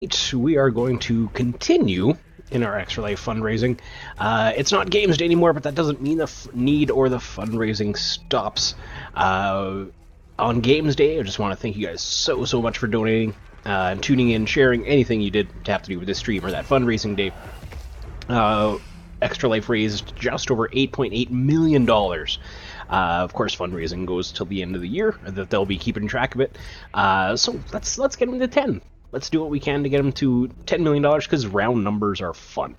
We are going to continue in our Extra Life fundraising. It's not games day anymore, but that doesn't mean the need or the fundraising stops. On Games Day, I just want to thank you guys so much for donating and tuning in, sharing anything you did to have to do with this stream or that fundraising day. Extra Life raised just over $8.8 million. Of course, fundraising goes till the end of the year. That they'll be keeping track of it. So let's get them to 10. Let's do what we can to get them to $10 million because round numbers are fun.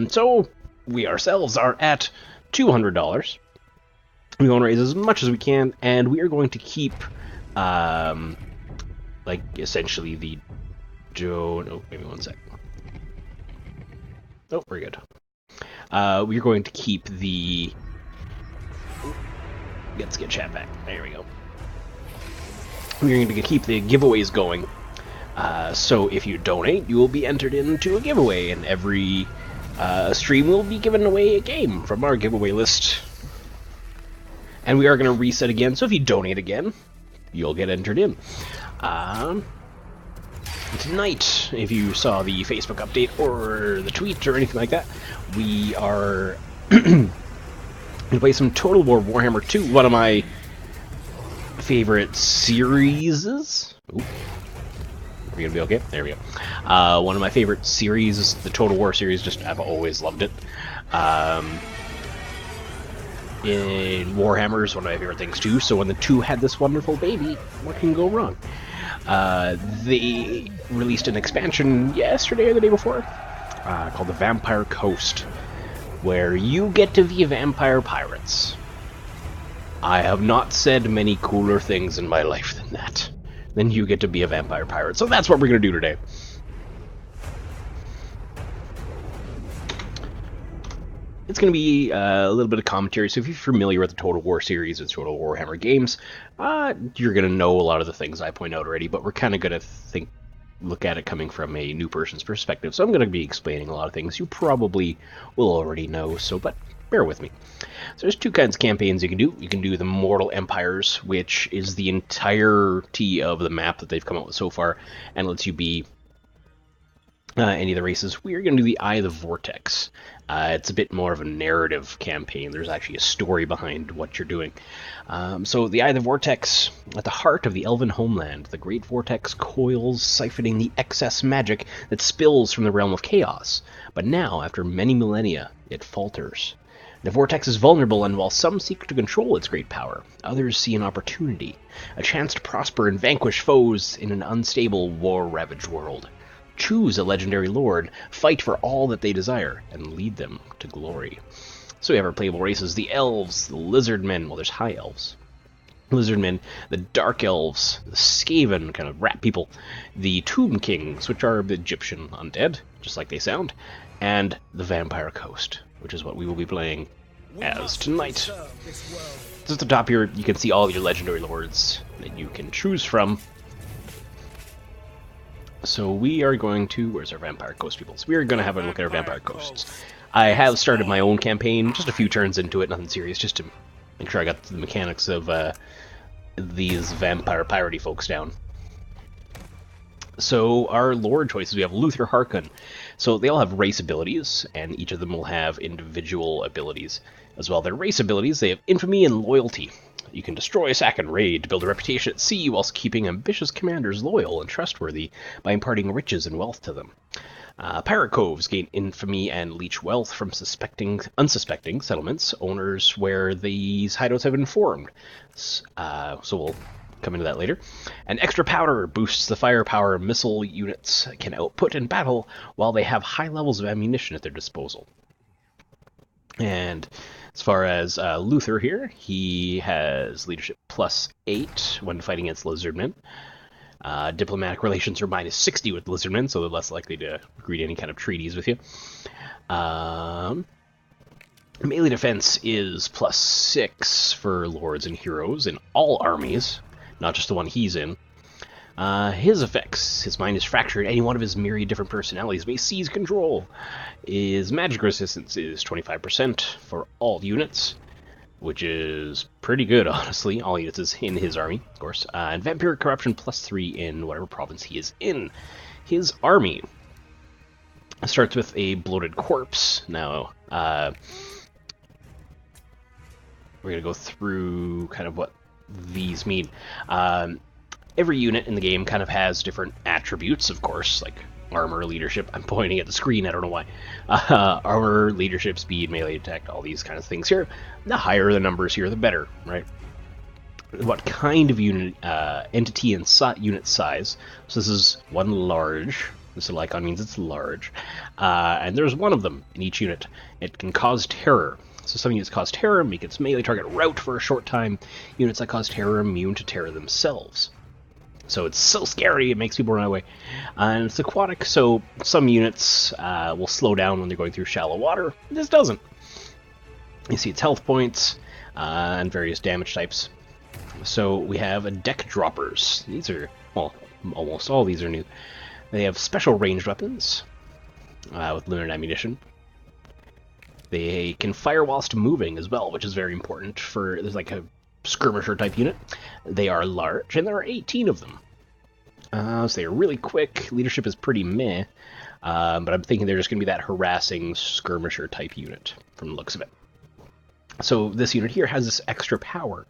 So we ourselves are at $200. We want to raise as much as we can, and we are going to keep, like, essentially the... No, maybe one sec. Oh, we're good. We're going to keep the... Let's get chat back. There we go. We're going to keep the giveaways going. So if you donate, you will be entered into a giveaway, and every stream will be given away a game from our giveaway list. And we are going to reset again, so if you donate again, you'll get entered in. Tonight, if you saw the Facebook update or the tweet or anything like that, we are going to play some Total War Warhammer 2, one of my favorite series. Ooh. Are we gonna be okay? There we go. One of my favorite series, the Total War series. Just I've always loved it. In Warhammer is one of my favorite things too. So when the 2 had this wonderful baby, what can go wrong? They released an expansion yesterday or the day before called the Vampire Coast, where you get to be vampire pirates. I have not said many cooler things in my life than that. Then you get to be a vampire pirate. So that's what we're going to do today. It's going to be a little bit of commentary, so if you're familiar with the Total War series and Total Warhammer games, you're going to know a lot of the things I point out already, but we're kind of going to look at it coming from a new person's perspective. So I'm going to be explaining a lot of things you probably will already know, but bear with me. So there's 2 kinds of campaigns you can do. You can do the Mortal Empires, which is the entirety of the map that they've come out with so far, and lets you be any of the races. We are going to do the Eye of the Vortex. It's a bit more of a narrative campaign. There's actually a story behind what you're doing. So the Eye of the Vortex, at the heart of the Elven homeland, the Great Vortex coils, siphoning the excess magic that spills from the realm of chaos. But now, after many millennia, it falters. The Vortex is vulnerable, and while some seek to control its great power, others see an opportunity, a chance to prosper and vanquish foes in an unstable, war-ravaged world. Choose a legendary lord, fight for all that they desire, and lead them to glory. So we have our playable races, the elves, the lizard men, well there's high elves, lizard men, the dark elves, the Skaven, kind of rat people, the tomb kings, which are the Egyptian undead, just like they sound, and the Vampire Coast, which is what we will be playing as tonight. So at the top here, you can see all your legendary lords that you can choose from. So we are going to... Where's our Vampire Coast people? So we are going to have a look at our Vampire Coasts. I have started my own campaign, just a few turns into it, nothing serious, just to make sure I got the mechanics of these vampire piratey folks down. So our lord choices, we have Luther Harkon. So they all have race abilities, and each of them will have individual abilities as well. Their race abilities, they have infamy and loyalty. You can destroy, sack, and raid to build a reputation at sea whilst keeping ambitious commanders loyal and trustworthy by imparting riches and wealth to them. Pirate coves gain infamy and leech wealth from unsuspecting settlements, owners where these hideouts have been formed. So we'll come into that later. And extra powder boosts the firepower missile units can output in battle while they have high levels of ammunition at their disposal. And as far as Luther here, he has leadership +8 when fighting against lizardmen. Diplomatic relations are -60 with lizardmen, so they're less likely to agree to any kind of treaties with you. Melee defense is +6 for lords and heroes in all armies, not just the one he's in. His effects, his mind is fractured, any one of his myriad different personalities may seize control. His magic resistance is 25% for all units, which is pretty good, honestly. All units is in his army, of course. And vampiric corruption +3 in whatever province he is in. his army starts with a bloated corpse. Now, we're going to go through kind of what these mean. Every unit in the game kind of has different attributes, of course, like armor, leadership. I'm pointing at the screen, I don't know why. Armor, leadership, speed, melee attack, all these kind of things here. The higher the numbers here, the better, right? What kind of unit, entity and unit size. So this is one large. This icon means it's large. And there's one of them in each unit. It can cause terror. So some units cause terror, make its melee target rout for a short time. Units that cause terror are immune to terror themselves. So it's so scary, it makes people run away. And it's aquatic, so some units will slow down when they're going through shallow water. This doesn't. You see its health points and various damage types. So we have deck droppers. These are, well, almost all these are new. They have special ranged weapons with limited ammunition. They can fire whilst moving as well, which is very important for, there's like a skirmisher type unit. They are large, and there are 18 of them. So they're really quick. Leadership is pretty meh, but I'm thinking they're just going to be that harassing skirmisher type unit from the looks of it. So this unit here has this extra power.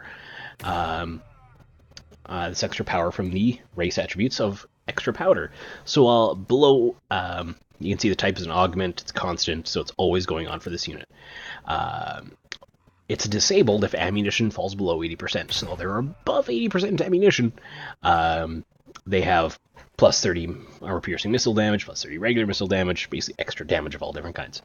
This extra power from the race attributes of extra powder. So while below, you can see the type is an augment, it's constant, so it's always going on for this unit. It's disabled if ammunition falls below 80%, so they're above 80% ammunition. They have plus 30 armor-piercing missile damage, plus 30 regular missile damage, basically extra damage of all different kinds.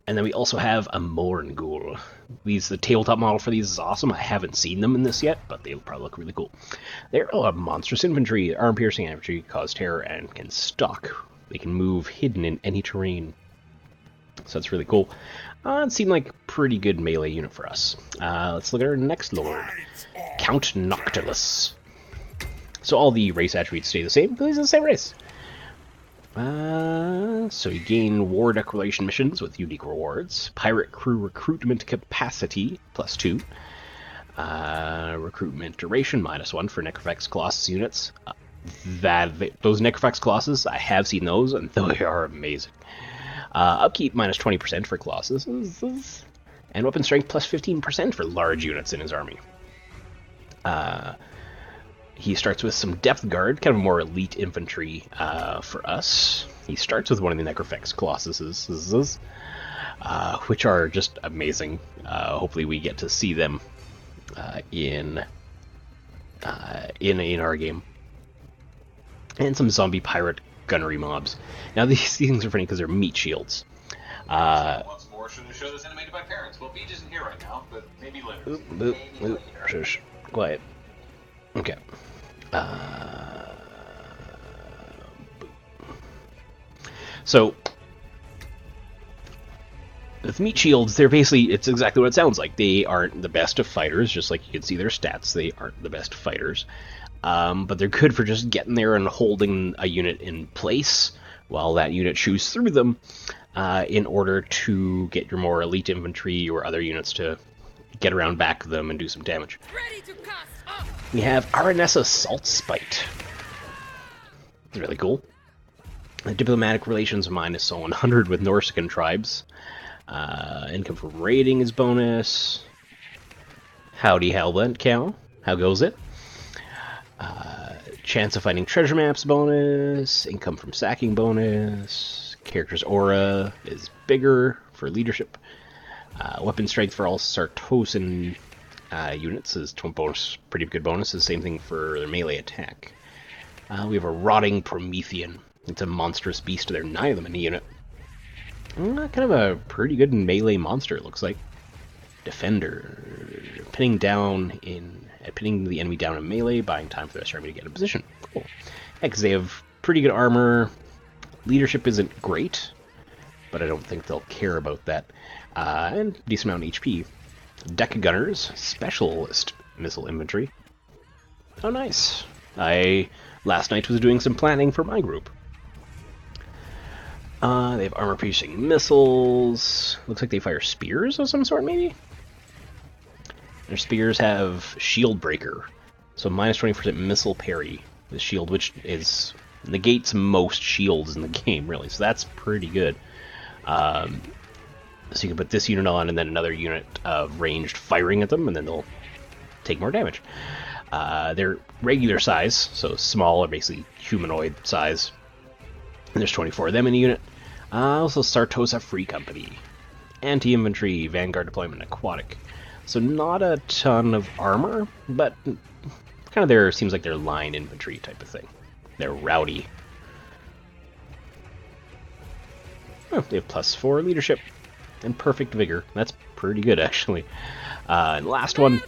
And then we also have a Morngul. The tabletop model for these is awesome. I haven't seen them in this yet, but they'll probably look really cool. They're a monstrous infantry, armor-piercing infantry, cause terror, and can stalk. They can move hidden in any terrain. So that's really cool. It seemed like a pretty good melee unit for us. Let's look at our next lord, Count Noctilus. So all the race attributes stay the same, because he's in the same race. So you gain war declaration missions with unique rewards. Pirate crew recruitment capacity, +2. Recruitment duration, -1 for Necrofex Colossus units. Those Necrofex Colossus, I have seen those, and they are amazing. Upkeep -20% for Colossus, and weapon strength +15% for large units in his army. He starts with some Depth Guard, kind of more elite infantry for us. He starts with one of the Necrofex Colossuses, which are just amazing. Hopefully we get to see them in our game. And some zombie pirate gunnery mobs. Now these things are funny because they're meat shields. Once more, should the show that's animated by parents? Well, Beach isn't here right now, but maybe later. Shush. Quiet. Okay. So, with meat shields, they're basically, it's exactly what it sounds like. They aren't the best of fighters, just like you can see their stats. They aren't the best fighters. But they're good for just getting there and holding a unit in place while that unit chews through them in order to get your more elite infantry or other units to get around back of them and do some damage. We have Aranessa Salt Spite. It's really cool. Diplomatic relations -100 with Norsican tribes. Income from raiding is bonus. Howdy Hellbent Cow. How goes it? Chance of finding treasure maps bonus. Income from sacking bonus. Character's aura is bigger for leadership. Weapon strength for all Sartosan units is bonus, pretty good bonus. The same thing for their melee attack. We have a Rotting Promethean. It's a monstrous beast. There are 9 of them in the unit. Kind of a pretty good melee monster, it looks like. Defender. Pinning the enemy down in melee, buying time for their army to get in position. Cool. Yeah, because they have pretty good armor. Leadership isn't great, but I don't think they'll care about that. And decent amount of HP. Deck Gunners, Specialist Missile Infantry. Oh, nice. I last night was doing some planning for my group. They have armor-piercing missiles. Looks like they fire spears of some sort, maybe? Their spears have Shield Breaker, so -20% missile parry with shield, which is negates most shields in the game, really, so that's pretty good. So you can put this unit on and then another unit of ranged firing at them, and then they'll take more damage. They're regular size, so small, or basically humanoid size. And there's 24 of them in a unit. Also Sartosa Free Company. Anti-infantry, vanguard deployment, aquatic. So not a ton of armor, but kind of there seems like they're line infantry type of thing. They're rowdy. Oh, they have +4 leadership and perfect vigor. That's pretty good, actually. And last one.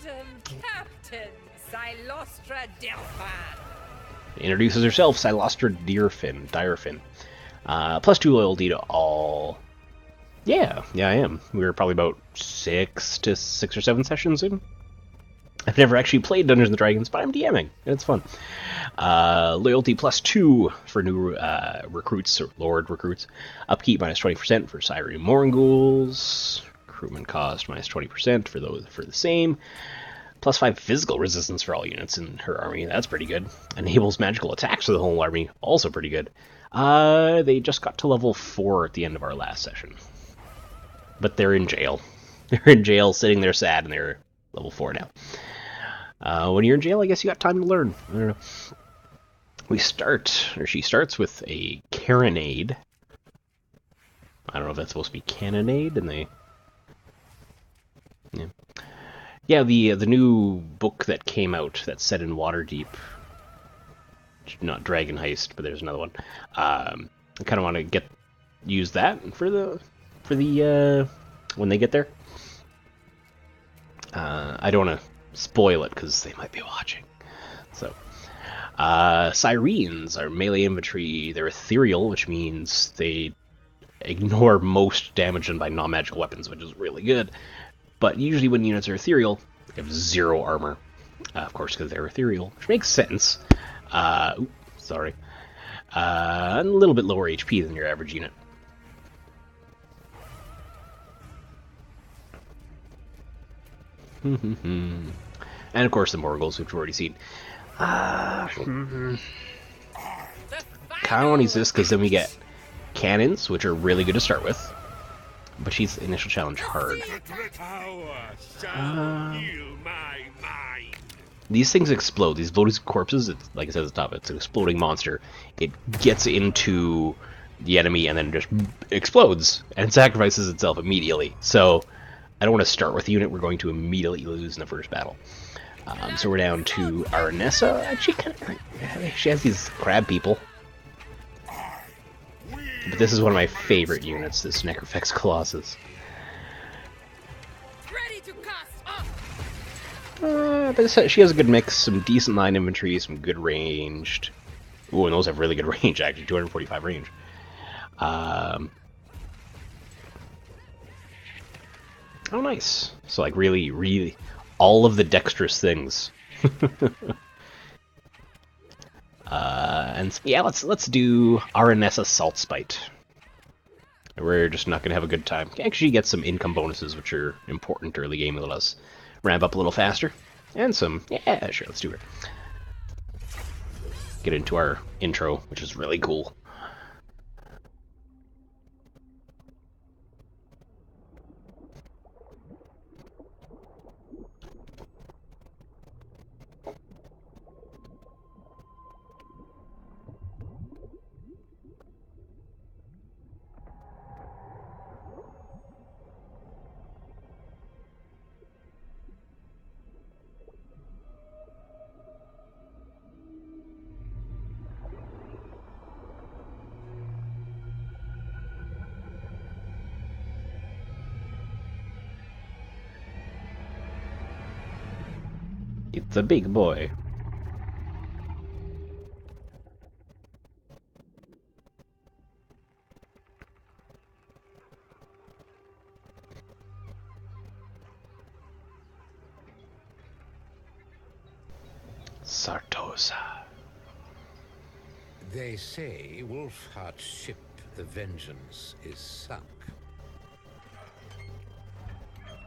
Captain Silostra Delphin. Introduces herself, Silostra Direfin. +2 loyalty to all. Yeah, I am. We were probably about 6 or 7 sessions in. I've never actually played Dungeons & Dragons, but I'm DMing, and it's fun. Loyalty +2 for new recruits, or Lord recruits. Upkeep -20% for Cyrene Morgul's. Recruitment cost -20% for those for the same. +5 physical resistance for all units in her army. That's pretty good. Enables magical attacks for the whole army. Also pretty good. They just got to level 4 at the end of our last session. But they're in jail. They're in jail, sitting there sad, and they're level 4 now. When you're in jail, I guess you got time to learn. I don't know. She starts with a carronade. I don't know if that's supposed to be cannonade, and they... Yeah, the new book that came out that's set in Waterdeep. Not Dragon Heist, but there's another one. I kind of want to use that for the when they get there. I don't want to spoil it because they might be watching. So, Syrenes are melee infantry. They're ethereal, which means they ignore most damage done by non-magical weapons, which is really good. But usually when units are ethereal, they have 0 armor. Of course, because they're ethereal, which makes sense. Sorry. A little bit lower HP than your average unit. And of course the Morgul's, which we've already seen. Kind of want to use this because then we get cannons, which are really good to start with. But she's initial challenge hard. These things explode. These bloated corpses, like it says at the top, it's an exploding monster. It gets into the enemy and then just explodes and sacrifices itself immediately. So I don't want to start with a unit we're going to immediately lose in the first battle. So we're down to Aranessa. Actually, she has these crab people. But this is one of my favorite units, this Necrofex Colossus. Ready to cast But she has a good mix, some decent line infantry, some good ranged. Ooh, and those have really good range, actually, 245 range. Oh, nice. So, like, really, all of the dexterous things. And yeah, let's do Aranessa Salt Spite. We're just not gonna have a good time. Actually, get some income bonuses, which are important early game. Let us ramp up a little faster, and some. Yeah, sure, let's do it. Get into our intro, which is really cool. It's a big boy. Sartosa. They say Wolfheart's ship, the Vengeance, is sunk.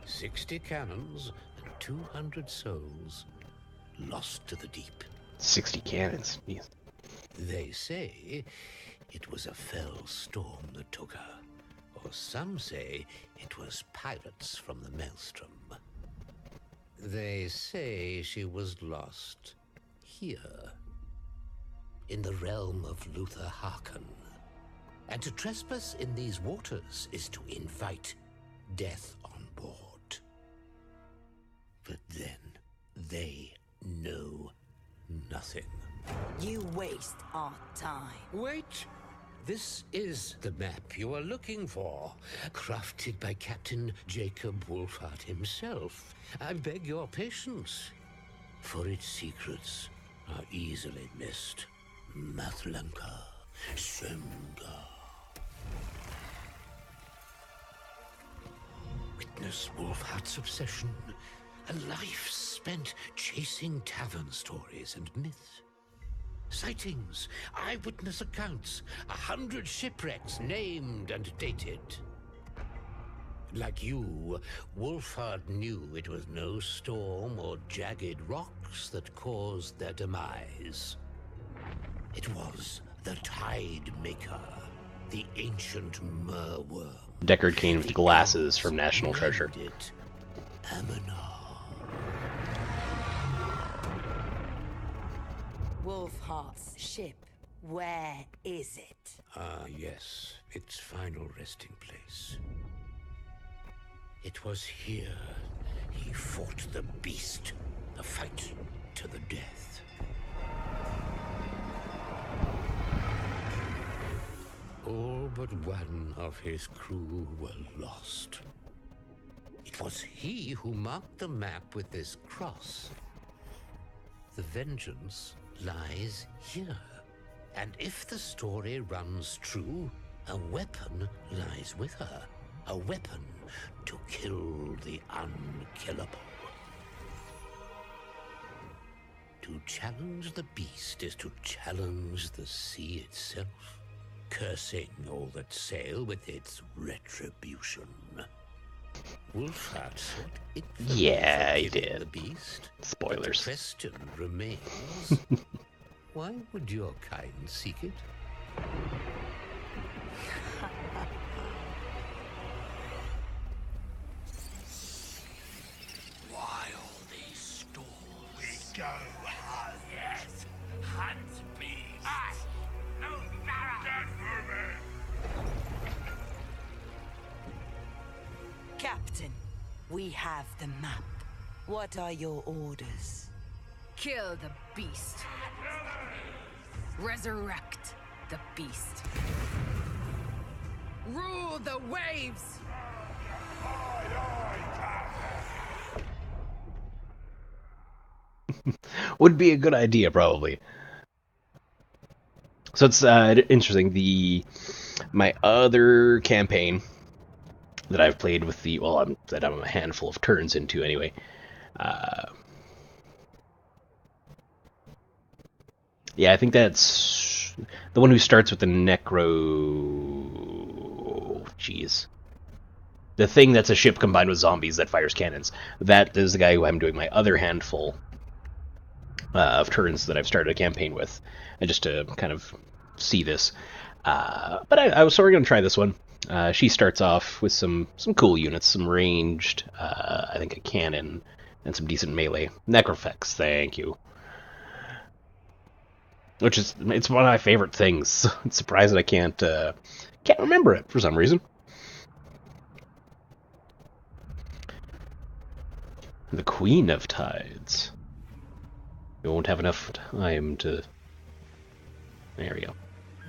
60 cannons and 200 souls lost to the deep. 60 cannons. Jeez. They say it was a fell storm that took her, or some say it was pirates from the Maelstrom. They say she was lost here, in the realm of Luther Harkon. And to trespass in these waters is to invite death on board. But then they know nothing. You waste our time. Wait! This is the map you are looking for, crafted by Captain Jacob Wolfhart himself. I beg your patience, for its secrets are easily missed. Mathlanka, Semga. Witness Wolfhart's obsession, a life spent chasing tavern stories and myths. Sightings, eyewitness accounts, 100 shipwrecks named and dated. Like you, Wolfhard knew it was no storm or jagged rocks that caused their demise. It was the Tide Maker, the ancient merworm. Deckard Cain with glasses from National Treasure. It Aminar. Wolfhart's ship. Where is it? Ah, yes, its final resting place. It was here he fought the beast, a fight to the death. All but one of his crew were lost. It was he who marked the map with this cross. The vengeance lies here. And if the story runs true, a weapon lies with her. A weapon to kill the unkillable. To challenge the beast is to challenge the sea itself, cursing all that sail with its retribution. Wolfhart sought it. Yeah, he did. The beast. Spoilers. The question remains: why would your kind seek it? While they stole, we go hunt. Yes, hunt beast. No matter. Captain, we have the map. What are your orders? Kill the beast. Resurrect the beast. Rule the waves! Would be a good idea, probably. So it's interesting. My other campaign that I've played with that I'm a handful of turns into anyway. Yeah, I think that's the one who starts with the necro. Jeez. The thing that's a ship combined with zombies that fires cannons. That is the guy who I'm doing my other handful of turns that I've started a campaign with, and just to kind of see this. But I was sort of going to try this one. She starts off with some cool units, some ranged, I think a cannon, and some decent melee. Necrofex, thank you. It's one of my favorite things. It's surprising I can't remember it for some reason. The Queen of Tides. We won't have enough time to... There we go.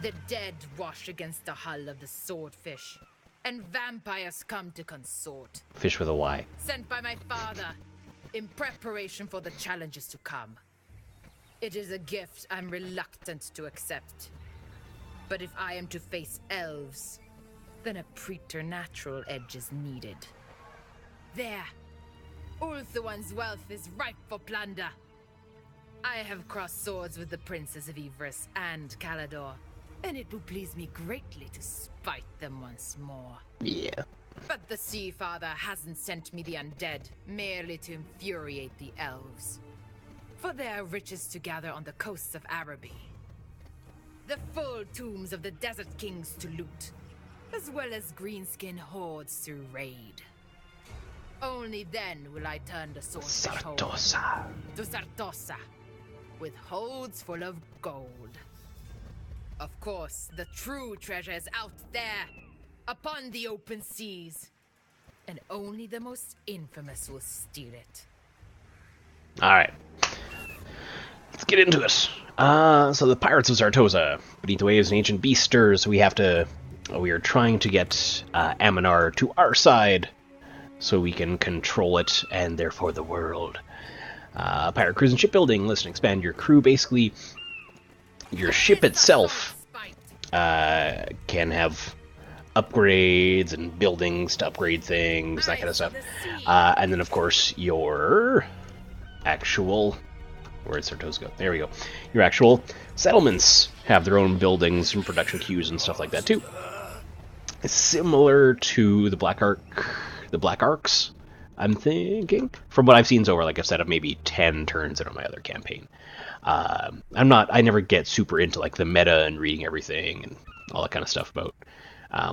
The dead wash against the hull of the swordfish, and vampires come to consort. Fish with a Y. Sent by my father, in preparation for the challenges to come. It is a gift I'm reluctant to accept. But if I am to face elves, then a preternatural edge is needed. There, Ulthuan's wealth is ripe for plunder. I have crossed swords with the princes of Ivris and Calador, and it will please me greatly to spite them once more. Yeah. But the Sea Father hasn't sent me the undead merely to infuriate the elves. For there are riches to gather on the coasts of Araby. the full tombs of the Desert Kings to loot, as well as greenskin hordes to raid. Only then will I turn the sword Sartosa. to Sartosa, with holds full of gold. Of course, the true treasure is out there, upon the open seas, and only the most infamous will steal it. Alright. Let's get into it. So the Pirates of Sartosa. Beneath the waves and ancient beast stirs, we are trying to get Aminar to our side so we can control it and therefore the world. Pirate cruise and shipbuilding. Listen, expand your crew. Basically, your ship itself can have upgrades and buildings to upgrade things, that kind of stuff. And then, of course, your actual... Where'd Sartosa go? There we go. Your actual settlements have their own buildings and production queues and stuff like that, too. It's similar to the Black Arcs, I'm thinking. From what I've seen so far, like I've said, I've maybe 10 turns in on my other campaign. I never get super into like the meta and reading everything and all that kind of stuff about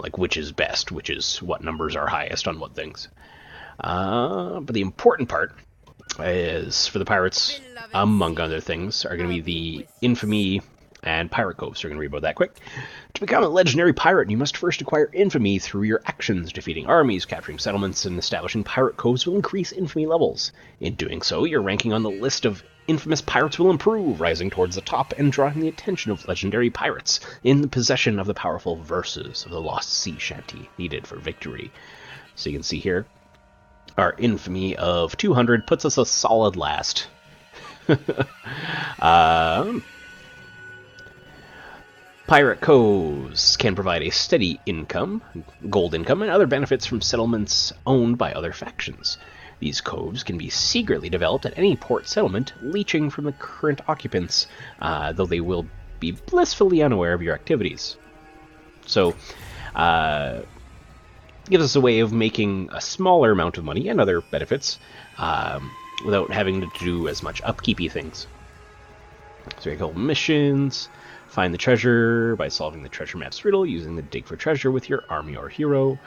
like which is best, which is what numbers are highest on what things. But the important part is for the pirates, among other things, are going to be the infamy and pirate coves. So we're going to read about that quick. To become a legendary pirate, you must first acquire infamy through your actions. Defeating armies, capturing settlements, and establishing pirate coves will increase infamy levels. In doing so, your ranking on the list of infamous pirates will improve, rising towards the top and drawing the attention of legendary pirates in the possession of the powerful verses of the Lost Sea Shanty needed for victory. So you can see here, our infamy of 200 puts us a solid last. Pirate coves can provide a steady income, gold income, and other benefits from settlements owned by other factions. These coves can be secretly developed at any port settlement, leeching from the current occupants, though they will be blissfully unaware of your activities. So, gives us a way of making a smaller amount of money and other benefits without having to do as much upkeepy things. So we go missions. Find the treasure by solving the treasure map's riddle using the dig for treasure with your army or hero.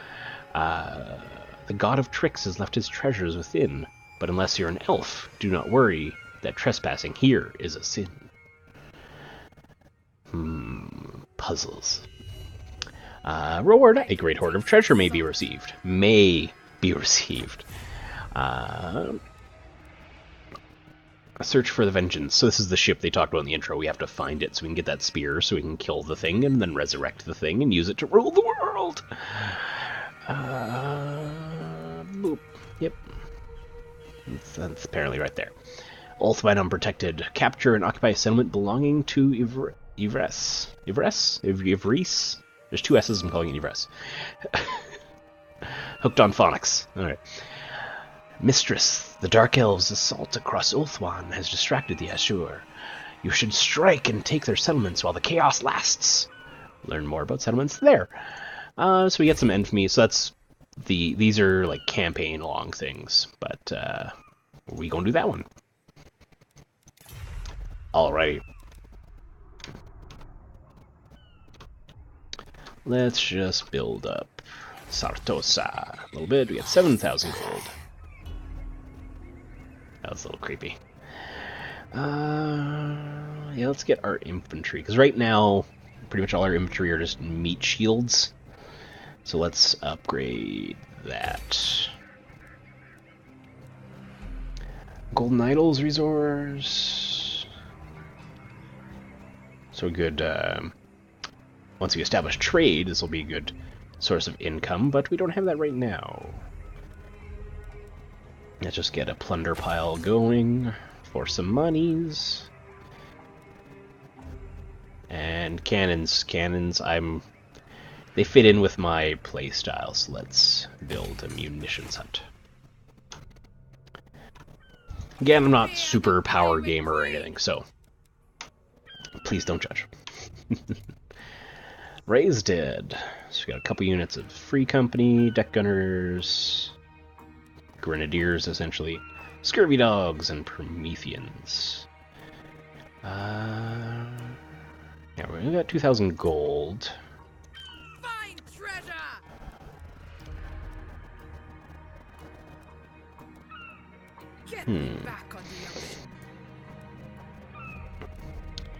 The god of tricks has left his treasures within, but unless you're an elf, do not worry that trespassing here is a sin. Puzzles. Reward. A great hoard of treasure may be received. A search for the vengeance. So this is the ship they talked about in the intro. We have to find it so we can get that spear so we can kill the thing and then resurrect the thing and use it to rule the world. Boop. Yep. That's apparently right there. Ulthwine unprotected. Capture and occupy a settlement belonging to Ivres. Ivres? There's two S's, I'm calling it Ivres. Hooked on phonics. Alright. Mistress, the Dark Elves' assault across Ulthwan has distracted the Ashur. You should strike and take their settlements while the chaos lasts. Learn more about settlements there. So we get some infamy. So that's these are like campaign long things, but we gonna do that one. Alright. Let's just build up Sartosa a little bit. We got 7,000 gold. That was a little creepy. Yeah, let's get our infantry, because right now, pretty much all our infantry are just meat shields. So let's upgrade that. Golden Idols resource. So a good, once we establish trade, this will be a good source of income, but we don't have that right now. Let's just get a plunder pile going for some monies. And cannons, they fit in with my playstyle, so let's build a munitions hut. Again, I'm not super power gamer or anything, so please don't judge. Ray's dead. So we got a couple units of free company, deck gunners, grenadiers, essentially, scurvy dogs, and Prometheans. Yeah, we got 2,000 gold. Find treasure! Get me back on the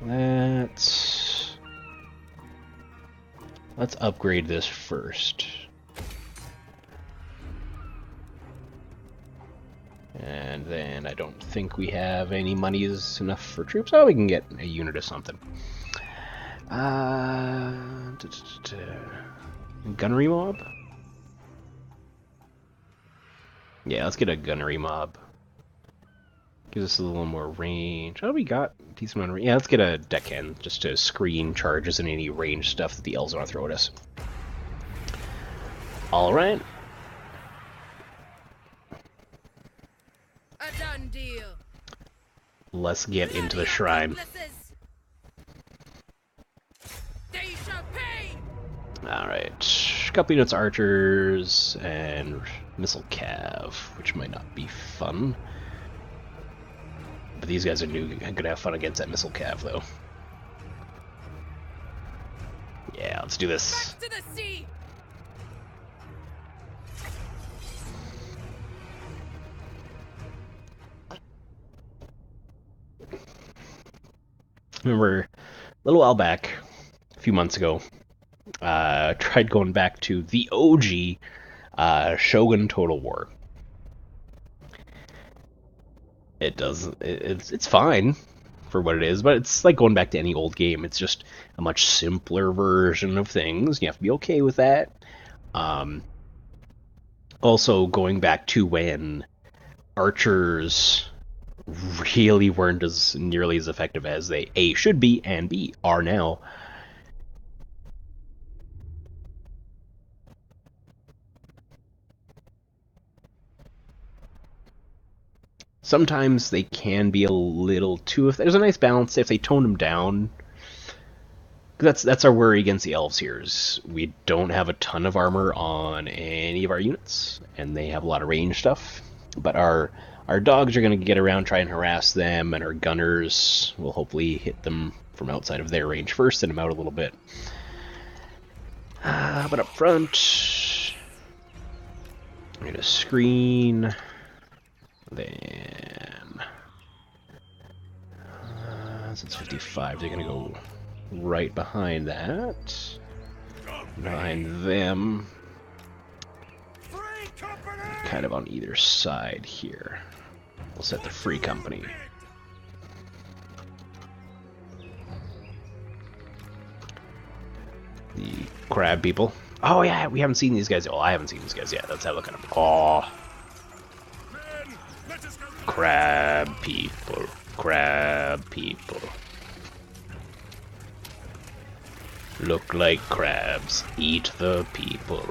ocean. Let's upgrade this first. And then I don't think we have any money is enough for troops. Oh, we can get a unit of something. Gunnery mob? Yeah, let's get a gunnery mob. Gives us a little more range. Oh, we got a decent amount of range. Yeah, let's get a deckhand just to screen charges and any range stuff that the elves want to throw at us. Alright. A done deal. Let's get into the shrine. They shall pay. Alright. Couple units archers and missile cav, which might not be fun. But these guys are gonna have fun against that missile cav, though. Yeah, let's do this. Back to the sea. Remember, a little while back, a few months ago, tried going back to the OG Shogun Total War. It's fine for what it is, but it's like going back to any old game. It's just a much simpler version of things. You have to be okay with that. Also, going back to when archers really weren't as nearly as effective as they A, should be, and B, are now. Sometimes they can be a little too... There's a nice balance if they tone them down. That's our worry against the elves here, is we don't have a ton of armor on any of our units, and they have a lot of range stuff. But our dogs are going to get around, try and harass them, and our gunners will hopefully hit them from outside of their range first, and them out a little bit. But up front, I'm going to screen... Then, since 55, they're going to go right behind that. Behind them. Kind of on either side here. We'll set the free company. The crab people. Oh yeah, we haven't seen these guys. Oh, I haven't seen these guys yet. Let's have a look at them. Oh. Crab people. Crab people. Look like crabs. Eat the people.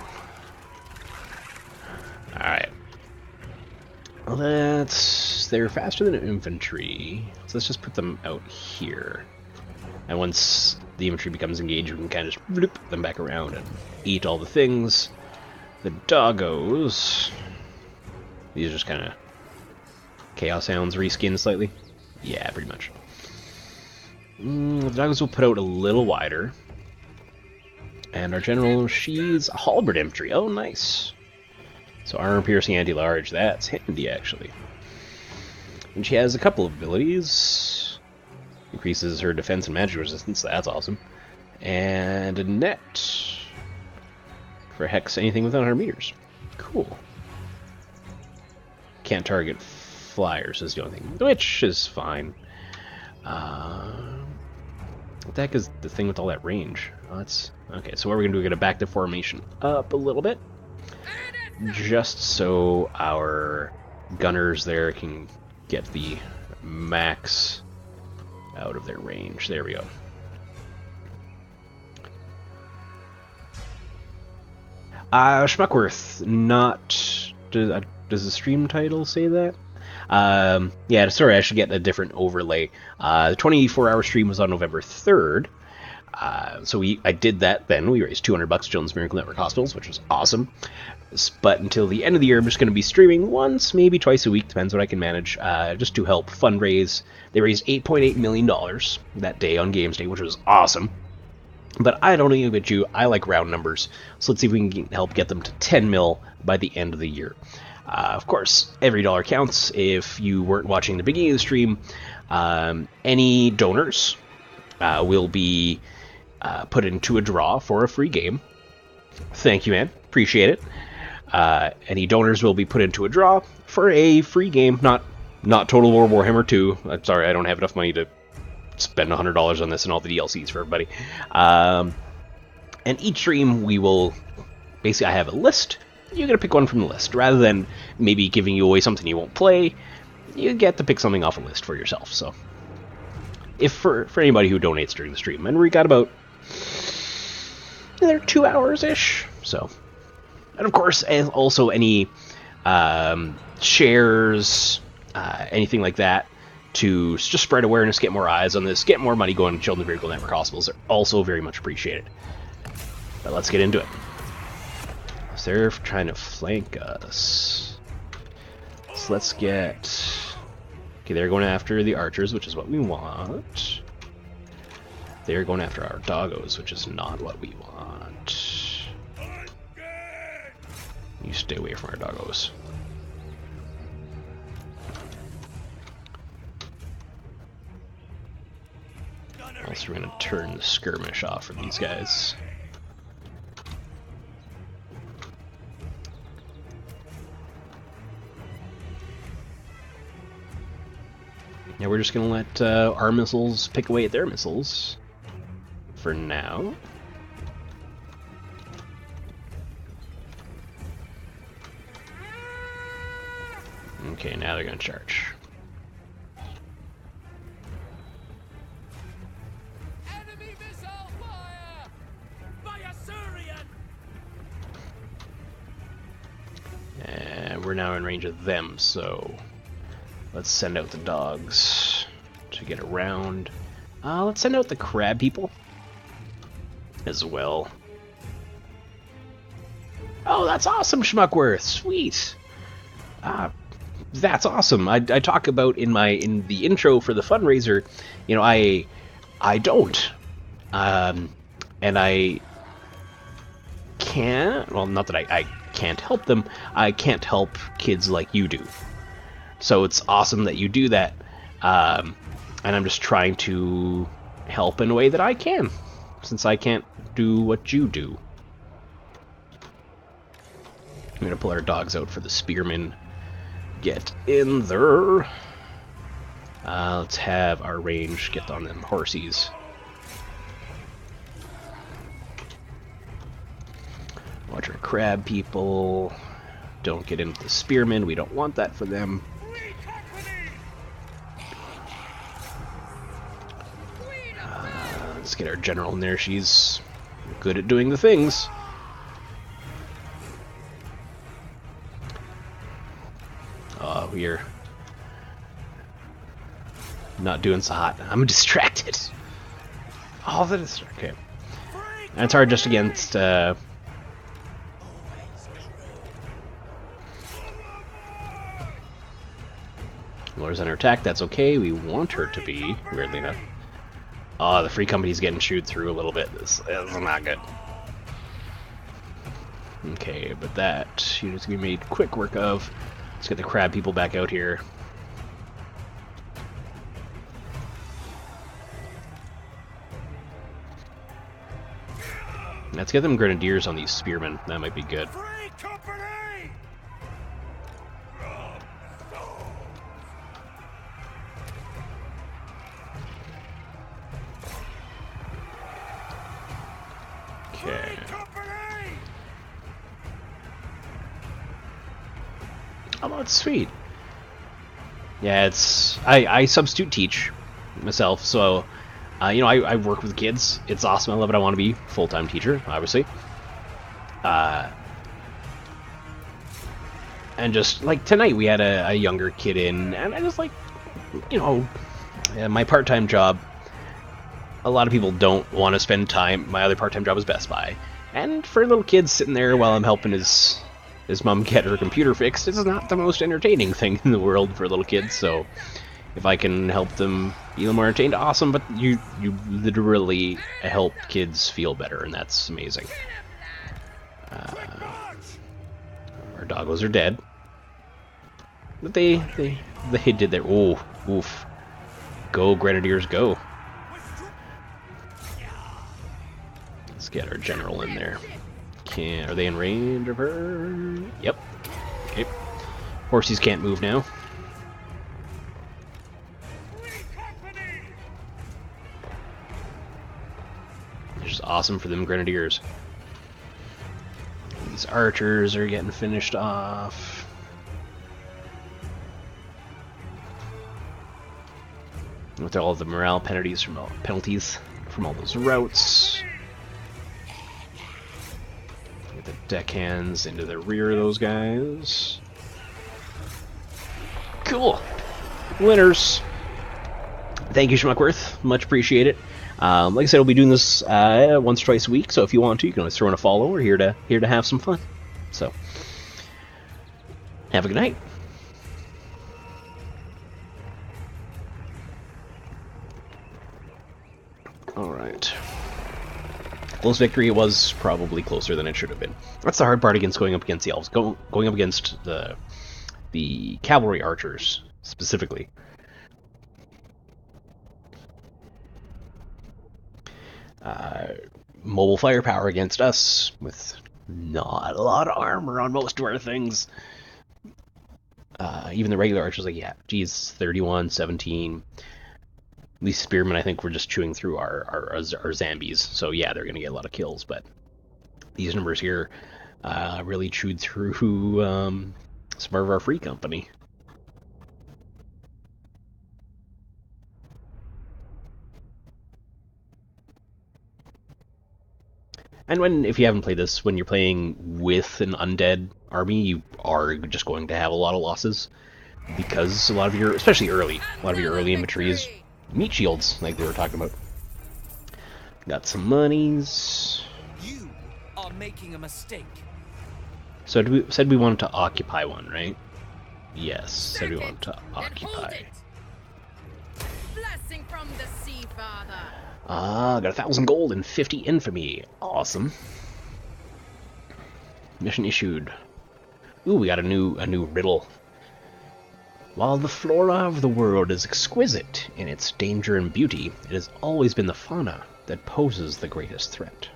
Alright. They're faster than infantry, so let's just put them out here. And once the infantry becomes engaged, we can kind of just bloop them back around and eat all the things. The doggos, these are just kind of Chaos Hounds reskinned slightly. Yeah, pretty much. The doggos will put out a little wider. And our general, she's a halberd infantry. Oh, nice. So armor piercing anti-large, that's handy actually. And she has a couple of abilities. Increases her defense and magic resistance, that's awesome. And a net for hex anything within 100 meters. Cool. Can't target flyers is the only thing, which is fine. What the heck is the thing with all that range? Oh, that's okay. So what we're gonna do? We're gonna back the formation up a little bit, just so our gunners there can get the max out of their range. There we go. Schmuckworth, not... Does the stream title say that? Yeah, sorry, I should get a different overlay. The 24-hour stream was on November 3rd. So I did that then. We raised $200 Children's Miracle Network Hospitals, which was awesome. But until the end of the year, I'm just going to be streaming once, maybe twice a week, depends what I can manage, just to help fundraise. They raised $8.8 million that day on Games Day, which was awesome. But I don't know about you, I like round numbers, so let's see if we can help get them to 10 mil by the end of the year. Of course, every dollar counts. If you weren't watching the beginning of the stream, any donors will be put into a draw for a free game. Thank you, man. Appreciate it. Any donors will be put into a draw for a free game, not Total War Warhammer 2. I'm sorry, I don't have enough money to spend $100 on this and all the DLCs for everybody. And each stream we will... Basically, I have a list. You're going to pick one from the list. Rather than maybe giving you away something you won't play, you get to pick something off a list for yourself. So, if for anybody who donates during the stream, and we got about 2 hours-ish. So, and of course, also any shares, anything like that, to just spread awareness, get more eyes on this, get more money going to Children's Miracle Network Hospitals are also very much appreciated. But let's get into it. So they're trying to flank us. So let's get... Okay, they're going after the archers, which is what we want. They're going after our doggos, which is not what we want. You stay away from our doggos. Also, we're going to turn the skirmish off for these guys. Now we're just going to let our missiles pick away at their missiles for now. Okay, now they're going to charge. And we're now in range of them, so let's send out the dogs to get around. Let's send out the crab people as well. Oh, that's awesome, Schmuckworth! Sweet! That's awesome. I talk about in the intro for the fundraiser, you know, I don't. And I can't, well, not that I can't help them, I can't help kids like you do. So it's awesome that you do that, and I'm just trying to help in a way that I can, since I can't do what you do. I'm going to pull our dogs out for the spearmen. Get in there. Let's have our range get on them horsies. Watch our crab people. Don't get into the spearmen. We don't want that for them. Let's get our general in there. She's good at doing the things. We're not doing so hot. I'm distracted. Oh, that is okay. And it's hard just against Laura's under attack. That's okay. We want her to be, weirdly enough. Oh, the free company's getting chewed through a little bit. This is not good. Okay, but that unit's gonna be made quick work of. Let's get the crab people back out here. Let's get them grenadiers on these spearmen. That might be good. Okay. Oh, that's sweet. Yeah, it's... I substitute teach myself, so... you know, I work with kids. It's awesome. I love it. I want to be a full-time teacher, obviously. And just, like, tonight we had a younger kid in, and I just, like, you know, my part-time job a lot of people don't want to spend time. My other part-time job is Best Buy, and for little kids sitting there while I'm helping his mom get her computer fixed, this is not the most entertaining thing in the world for little kids. So if I can help them be a little more entertained, awesome. But you literally help kids feel better, and that's amazing. Our doggos are dead, but they did their oof. Go Grenadiers, go! Let's get our general in there. Are they in range of her? Yep. Okay. Horsies can't move now. It's just awesome for them Grenadiers. These archers are getting finished off. With all the morale penalties from all those routes. Get the deckhands into the rear of those guys. Cool. Winners. Thank you, Schmuckworth. Much appreciated. Like I said, we'll be doing this once or twice a week, so if you want to, you can always throw in a follow. We're here to have some fun. So, have a good night. Alright. Close victory. Was probably closer than it should have been. That's the hard part against going up against the elves. Going up against the cavalry archers, specifically. Mobile firepower against us, with not a lot of armor on most of our things. Even the regular archers, like, yeah, geez, 31, 17. These spearmen, I think, we're just chewing through our zombies. So yeah, they're going to get a lot of kills, but these numbers here really chewed through some of our free company. And if you haven't played this, when you're playing with an undead army, you are just going to have a lot of losses, because a lot of your, especially early, a lot of your early infantry is meat shields, like we were talking about. Got some monies. You are making a mistake. So we said we wanted to occupy one, right? Yes, said we wanted to occupy. Blessing from the Sea Father. Got 1,000 gold and 50 infamy. Awesome. Mission issued. Ooh, we got a new riddle. While the flora of the world is exquisite in its danger and beauty, it has always been the fauna that poses the greatest threat.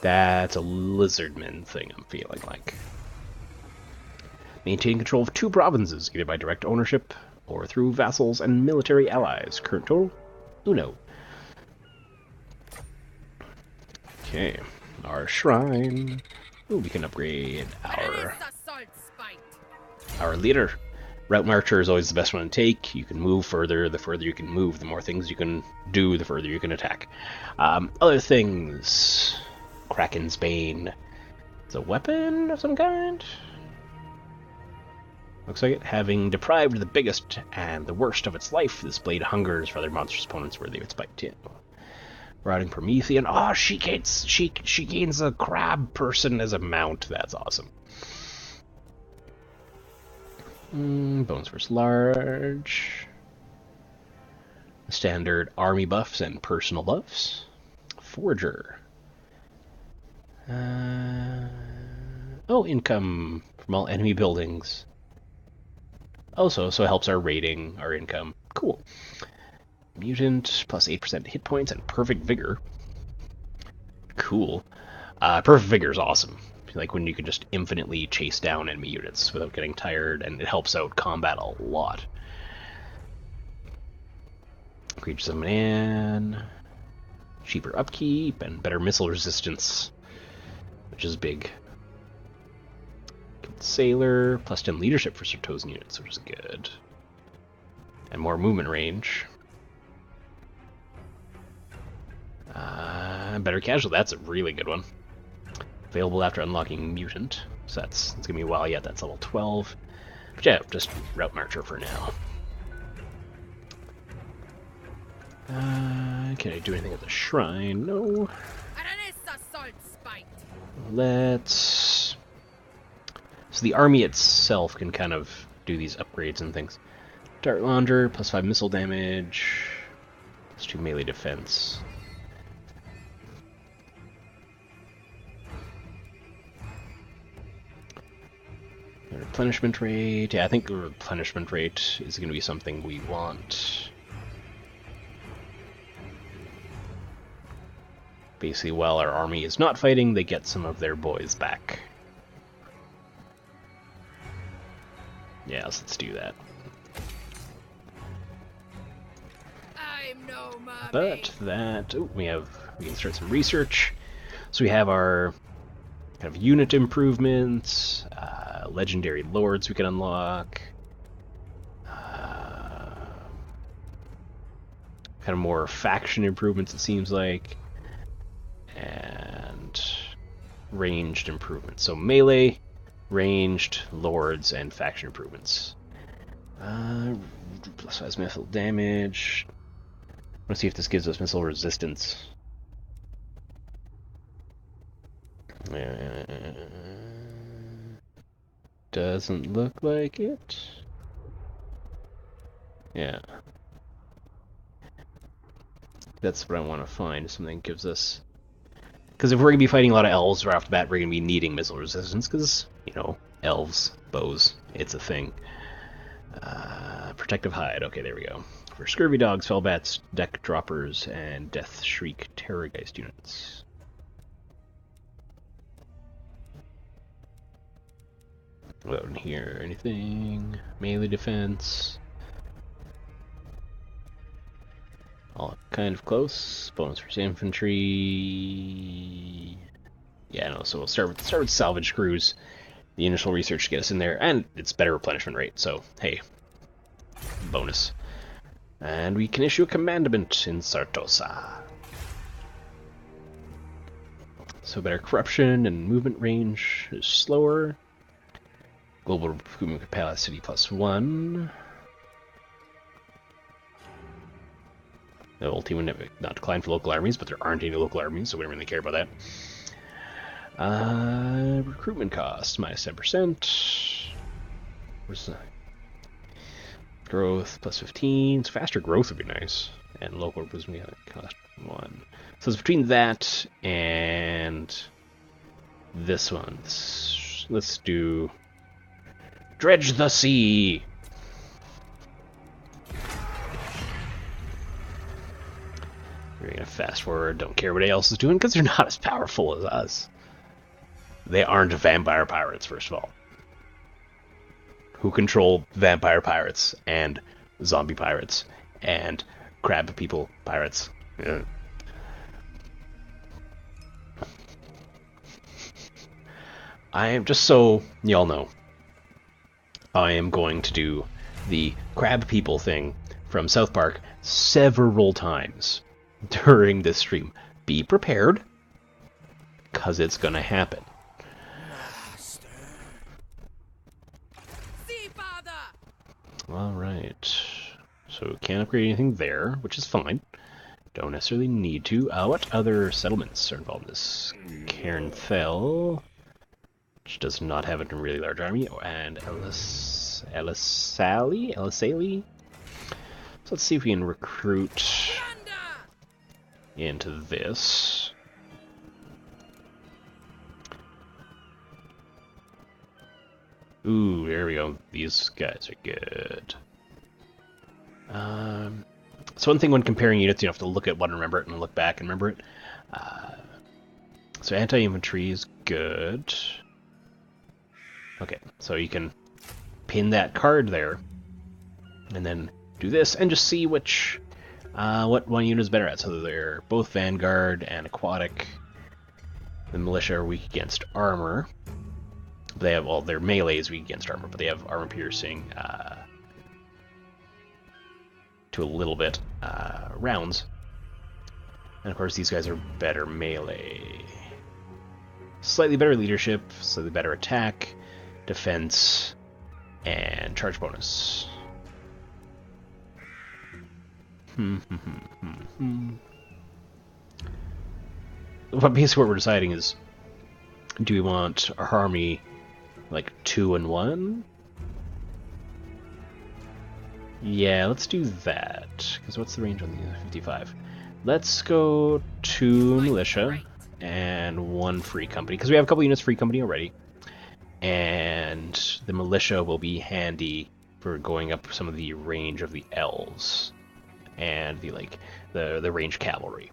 That's a lizardman thing, I'm feeling like. Maintain control of 2 provinces, either by direct ownership or through vassals and military allies. Current total? Uno. Okay, our shrine. Ooh, we can upgrade our leader. Route Marcher is always the best one to take. You can move further. The further you can move, the more things you can do, the further you can attack. Other things. Kraken's Bane. It's a weapon of some kind? Looks like it. Having deprived the biggest and the worst of its life, this blade hungers for other monstrous opponents worthy of its bite too. Routing Promethean. Oh, she gains a crab person as a mount. That's awesome. Bones versus large. Standard army buffs and personal buffs. Forger. Income from all enemy buildings. Also, so it helps our rating, our income. Cool. Mutant, plus 8% hit points and perfect vigor. Cool. Perfect vigor is awesome. Like when you can just infinitely chase down enemy units without getting tired, and it helps out combat a lot. Creatures of Man. Cheaper upkeep and better missile resistance, which is big. Sailor, plus 10 leadership for Sertosan units, which is good. And more movement range. Better casual, that's a really good one. Available after unlocking Mutant. So it's gonna be a while yet, that's level 12. But yeah, just Route Marcher for now. Can I do anything at the shrine? No. Let's... So the army itself can kind of do these upgrades and things. Dart Launcher, plus 5 missile damage, plus 2 melee defense. The replenishment rate, yeah, I think the replenishment rate is going to be something we want. Basically, while our army is not fighting, they get some of their boys back. Yeah, so let's do that. I'm no mummy. But that... Oh, we can start some research. So we have our kind of unit improvements, legendary lords we can unlock, kind of more faction improvements it seems like, and ranged improvements. So melee, ranged, lords, and faction improvements. Plus 5 missile damage. Let's see if this gives us missile resistance. Doesn't look like it. Yeah. That's what I want to find. Something gives us... Because if we're going to be fighting a lot of elves right off the bat, we're going to be needing missile resistance, because, you know, elves, bows, it's a thing. Protective hide, okay, there we go. For scurvy dogs, fellbats, deck droppers, and death shriek terrorgeist units. Out in here, anything? Melee defense. All kind of close. Bonus for infantry. Yeah, no. So we'll start with salvage crews. The initial research to get us in there, and it's better replenishment rate. So hey, bonus. And we can issue a commandment in Sartosa. So better corruption and movement range is slower. Global recruitment capacity +1. The ultimate not decline for local armies, but there aren't any local armies, so we don't really care about that. Recruitment cost -10%. Where's that? Growth +15. So faster growth would be nice. And local recruitment cost 1. So it's between that and this one. Let's do Dredge the Sea. We're gonna fast forward, don't care what anybody else is doing, because they're not as powerful as us. They aren't vampire pirates, first of all. Who control vampire pirates, and zombie pirates, and crab people pirates. Yeah. I am, just so y'all know, I am going to do the crab people thing from South Park several times during this stream. Be prepared, because it's going to happen. Alright. So can't upgrade anything there, which is fine. Don't necessarily need to. What other settlements are involved in this? Cairnfell, which does not have a really large army, and Elisali? So let's see if we can recruit into this. Ooh, there we go. These guys are good. So one thing when comparing units, you have to look at one and remember it, and look back and remember it. So anti-infantry is good. Okay, so you can pin that card there, and then do this, and just see which what one unit is better at. So they're both Vanguard and Aquatic. The militia are weak against armor. They have all their melee is weak against armor, but they have armor piercing to a little bit rounds. And of course, these guys are better melee. Slightly better leadership, slightly better attack, defense, and charge bonus. But basically what we're deciding is, do we want our army like 2 and 1? Yeah, let's do that. Because what's the range on the 55? Let's go 2 militia and 1 free company. Because we have a couple units free company already. And the militia will be handy for going up some of the range of the elves. And the range cavalry.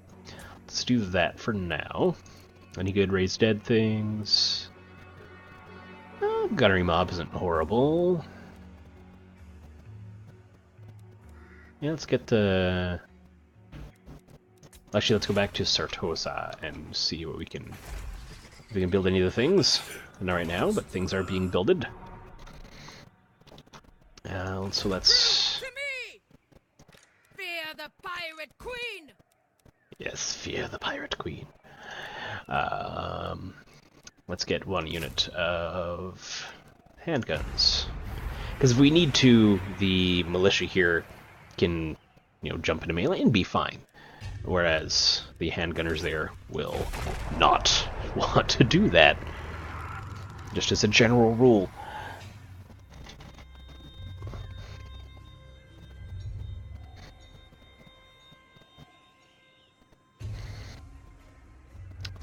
Let's do that for now. Any good raised dead things? Gunnery mob isn't horrible. Yeah, let's get the... Actually, let's go back to Sartosa and see what we can... If we can build any of the things. Not right now, but things are being builded. So let's... To me! Fear the pirate queen! Yes, fear the pirate queen. Let's get 1 unit of handguns. Because if we need to, the militia here can, jump into melee and be fine. Whereas the handgunners there will not want to do that. Just as a general rule.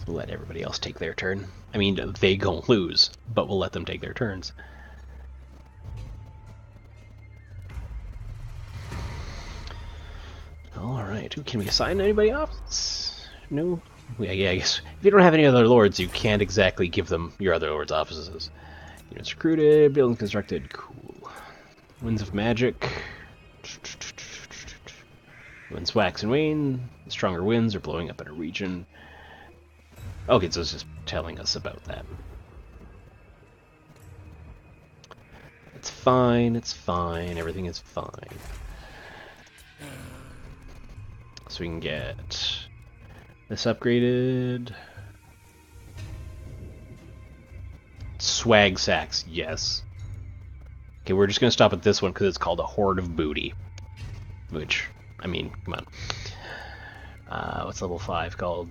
We'll let everybody else take their turn. I mean, they gon' lose, but we'll let them take their turns. Alright, can we assign anybody off? No? Yeah, I guess. If you don't have any other lords, you can't exactly give them your other lords' offices. Units recruited, buildings constructed, cool. Winds of magic. Winds wax and wane. Stronger winds are blowing up in a region. Okay, so it's just telling us about that. It's fine, everything is fine. So we can get this upgraded. Swag sacks, yes. Okay, we're just gonna stop at this one because it's called a Hoard of Booty. Which, I mean, come on. What's level 5 called?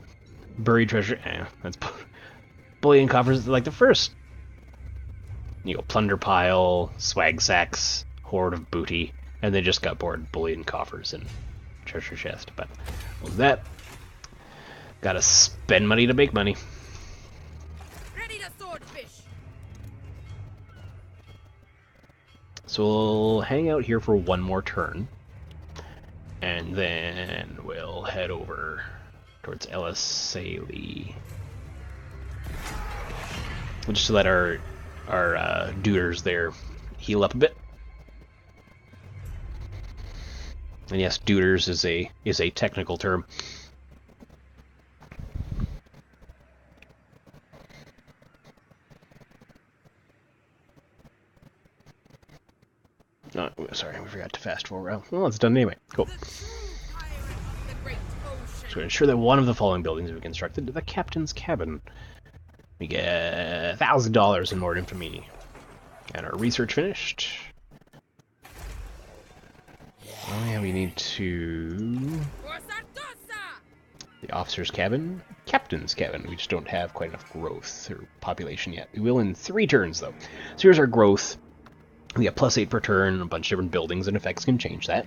Buried treasure. That's bullion coffers. Like the first, plunder pile, swag sacks, hoard of booty, and they just got bored bullion coffers and treasure chest. But what was that? Gotta spend money to make money. Ready the swordfish! So we'll hang out here for 1 more turn, and then we'll head over towards Ellis Saley. Just to let our duders there heal up a bit. And yes, duders is a technical term. Oh, sorry, we forgot to fast forward. Well, it's done anyway. Cool. So we ensure that one of the following buildings will be constructed: the captain's cabin. We get $1,000 in more infamy, and our research finished. Oh yeah, we need to the officer's cabin, captain's cabin. We just don't have quite enough growth or population yet. We will in 3 turns though. So here's our growth. We get +8 per turn. A bunch of different buildings and effects can change that.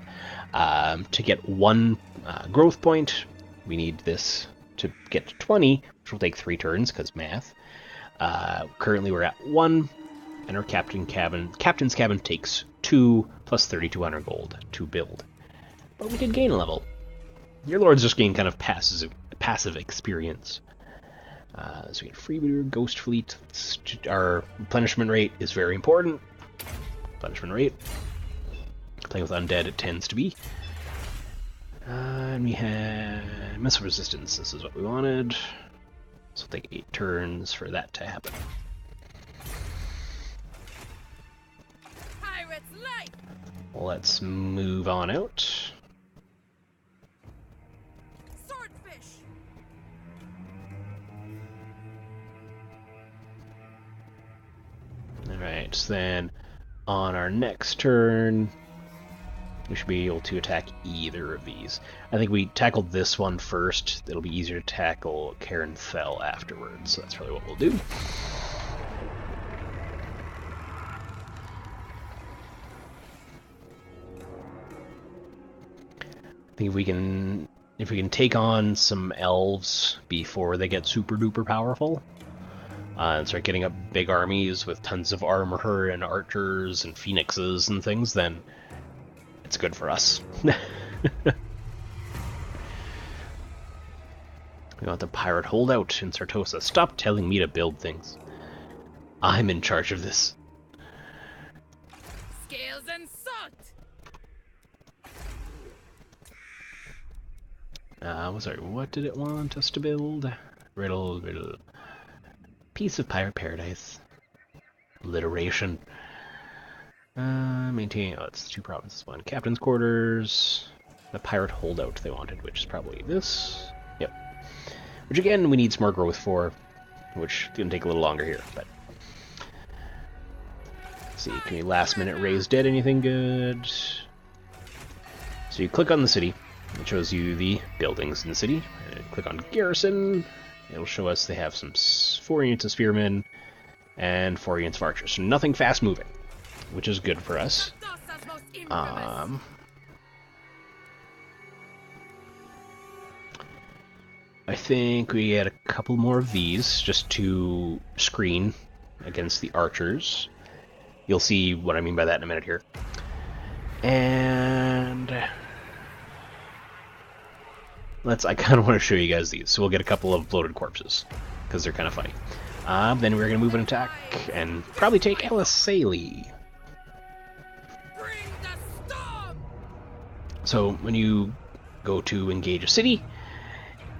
To get 1 growth point, we need this to get to 20, which will take 3 turns because math. Currently we're at 1, and our captain's cabin takes 2 plus 3,200 gold to build. But we did gain a level. Your lords just gain kind of passive experience. So we get freebooter, ghost fleet. Our replenishment rate is very important. Replenishment rate. Playing with undead, it tends to be. And we have missile resistance. This is what we wanted. So it'll take 8 turns for that to happen. Pirate's life! Let's move on out. Swordfish! Alright, so then on our next turn, we should be able to attack either of these. I think we tackled this one first. It'll be easier to tackle Karen Fell afterwards, so that's probably what we'll do. I think if we can take on some elves before they get super duper powerful, and start getting up big armies with tons of armor and archers and phoenixes and things, then it's good for us. We want the pirate holdout in Sartosa. Stop telling me to build things. I'm in charge of this. Scales and salt. Sorry, what did it want us to build? Riddle. Piece of pirate paradise. Alliteration. Maintain. Oh, it's 2 provinces. 1 captain's quarters. The pirate holdout they wanted, which is probably this. Yep. Which again, we need some more growth for, which is gonna take a little longer here. But let's see, can we last minute raise dead anything good? So you click on the city. It shows you the buildings in the city. And click on garrison. It'll show us they have some 4 units of spearmen and 4 units of archers. So nothing fast moving, which is good for us. I think we had a couple more of these just to screen against the archers. You'll see what I mean by that in a minute here. And I kind of want to show you guys these. So we'll get a couple of bloated corpses, because they're kind of funny. Then we're going to move an attack and probably take Elisali. So when you go to engage a city,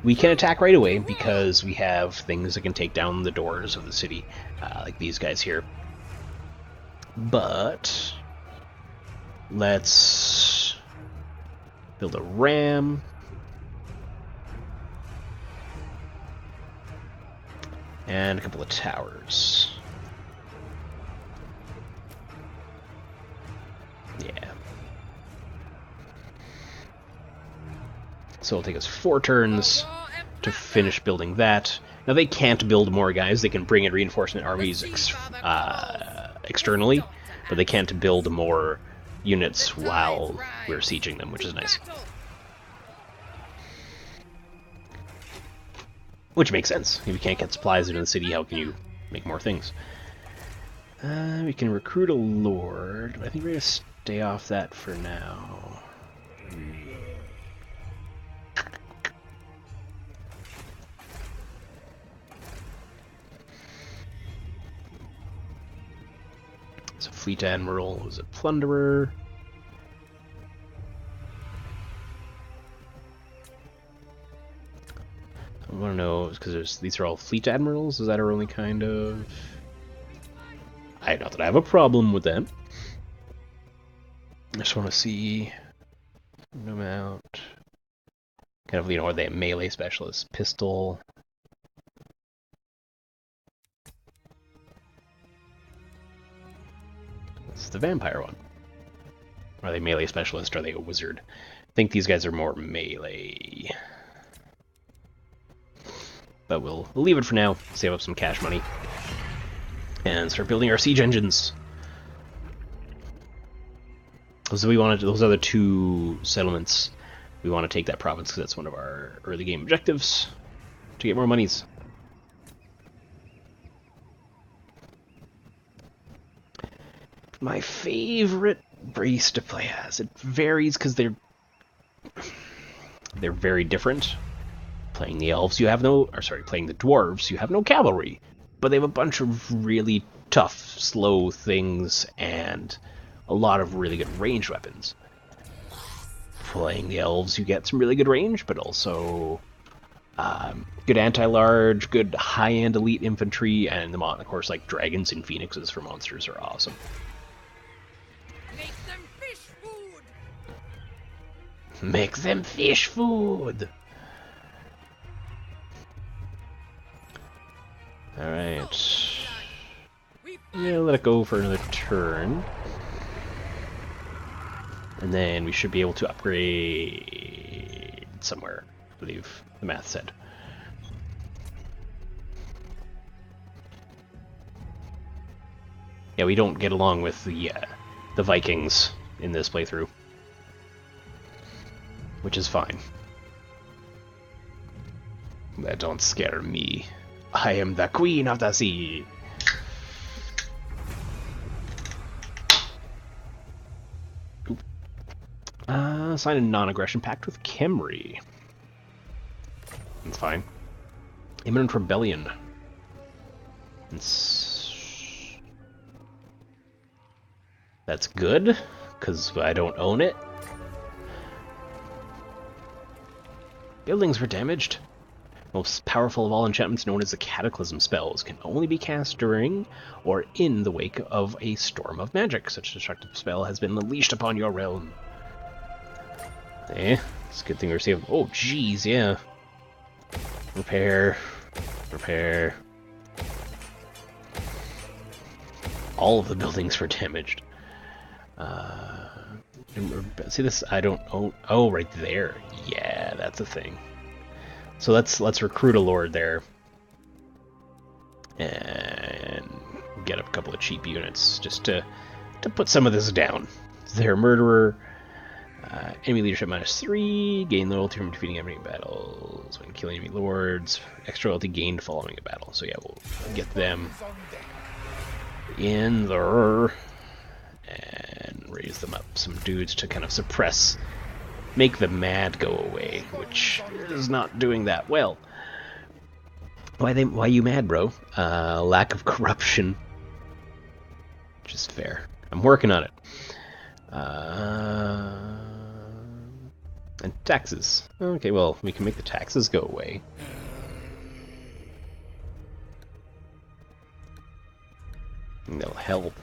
we can attack right away because we have things that can take down the doors of the city, like these guys here. But let's build a ram. And a couple of towers. Yeah. So it'll take us 4 turns to finish building that. Now they can't build more guys. They can bring in reinforcement armies externally, but they can't build more units while we're sieging them, which is nice. Which makes sense. If you can't get supplies into the city, how can you make more things? We can recruit a lord, but I think we're going to stay off that for now. So Fleet Admiral was a plunderer. I want to know, because these are all fleet admirals, is that our only kind of... Not that I have a problem with them. I just want to see... No mount... Kind of, are they a melee specialist? Pistol... It's the vampire one. Are they melee specialist? Or are they a wizard? I think these guys are more melee. But we'll leave it for now, save up some cash money, and start building our siege engines. So we wanted those other 2 settlements. We want to take that province because that's one of our early game objectives to get more monies. My favorite race to play as, it varies because they're very different. Playing the elves, you have playing the dwarves, you have no cavalry, but they have a bunch of really tough, slow things and a lot of really good ranged weapons. Playing the elves, you get some really good range, but also good anti-large, good high-end elite infantry, and of course, like dragons and phoenixes for monsters are awesome. Make them fish food. Make them fish food. Alright. Yeah, let it go for another turn. And then we should be able to upgrade somewhere, I believe the math said. Yeah, we don't get along with the Vikings in this playthrough, which is fine. That don't scare me. I am the Queen of the Sea. Sign a non-aggression pact with Khemri. That's fine. Imminent rebellion. That's good, because I don't own it. Buildings were damaged. Most powerful of all enchantments, known as the Cataclysm spells, can only be cast during or in the wake of a storm of magic. Such a destructive spell has been unleashed upon your realm. It's a good thing we're safe. Oh, jeez, yeah. Repair. Repair. All of the buildings were damaged. See this? I don't own. Oh, right there. Yeah, that's a thing. So let's recruit a lord there. And get a couple of cheap units just to put some of this down. They're a murderer. Enemy leadership -3, gain loyalty from defeating enemy battles when killing enemy lords, extra loyalty gained following a battle. So yeah, we'll get them in there and raise them up. Some dudes to kind of suppress, make the mad go away, which is not doing that well. Why you mad, bro? Lack of corruption, which is fair. I'm working on it. And taxes. Okay, well, we can make the taxes go away. And they'll help.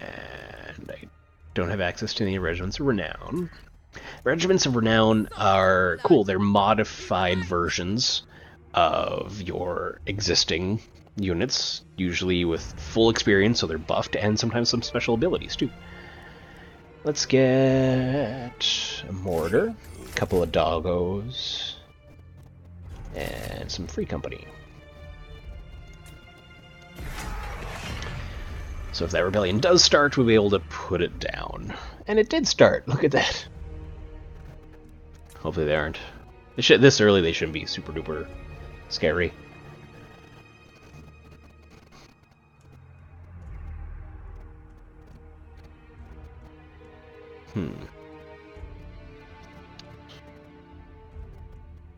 And I don't have access to any Regiments of Renown. Regiments of Renown are cool. They're modified versions of your existing units, usually with full experience, so they're buffed, and sometimes some special abilities, too. Let's get a mortar, a couple of doggos, and some free company. So if that rebellion does start, we'll be able to put it down. And it did start. Look at that. Hopefully they aren't. This early, they shouldn't be super duper scary.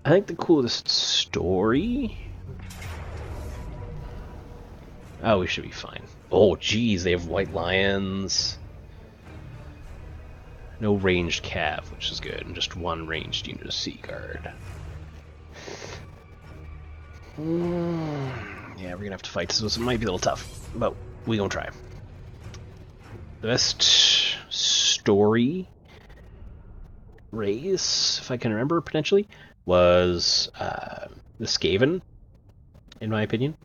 I think the coolest story... Oh, we should be fine. Oh, geez, they have white lions. No ranged cav, which is good, and just one ranged unit of sea guard. Yeah, we're gonna have to fight, so this might be a little tough, but we gonna try. The best story race, if I can remember, potentially, was the Skaven, in my opinion.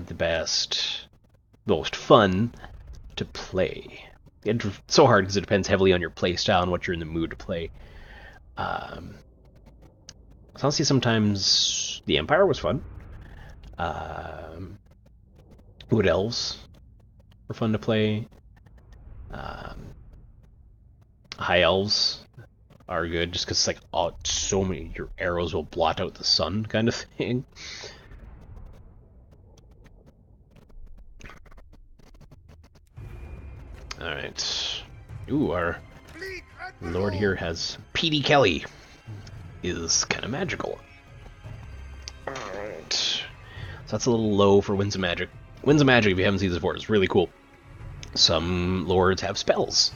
The best, most fun to play. It's so hard because it depends heavily on your playstyle and what you're in the mood to play. Honestly, sometimes the Empire was fun. Wood Elves were fun to play. High Elves are good just because it's like, oh, so many, your arrows will blot out the sun kind of thing. Alright. Ooh, our lord here has P.D. Kelly. Is kind of magical. Alright. So that's a little low for Winds of Magic. Winds of Magic, if you haven't seen this before, is really cool. Some lords have spells,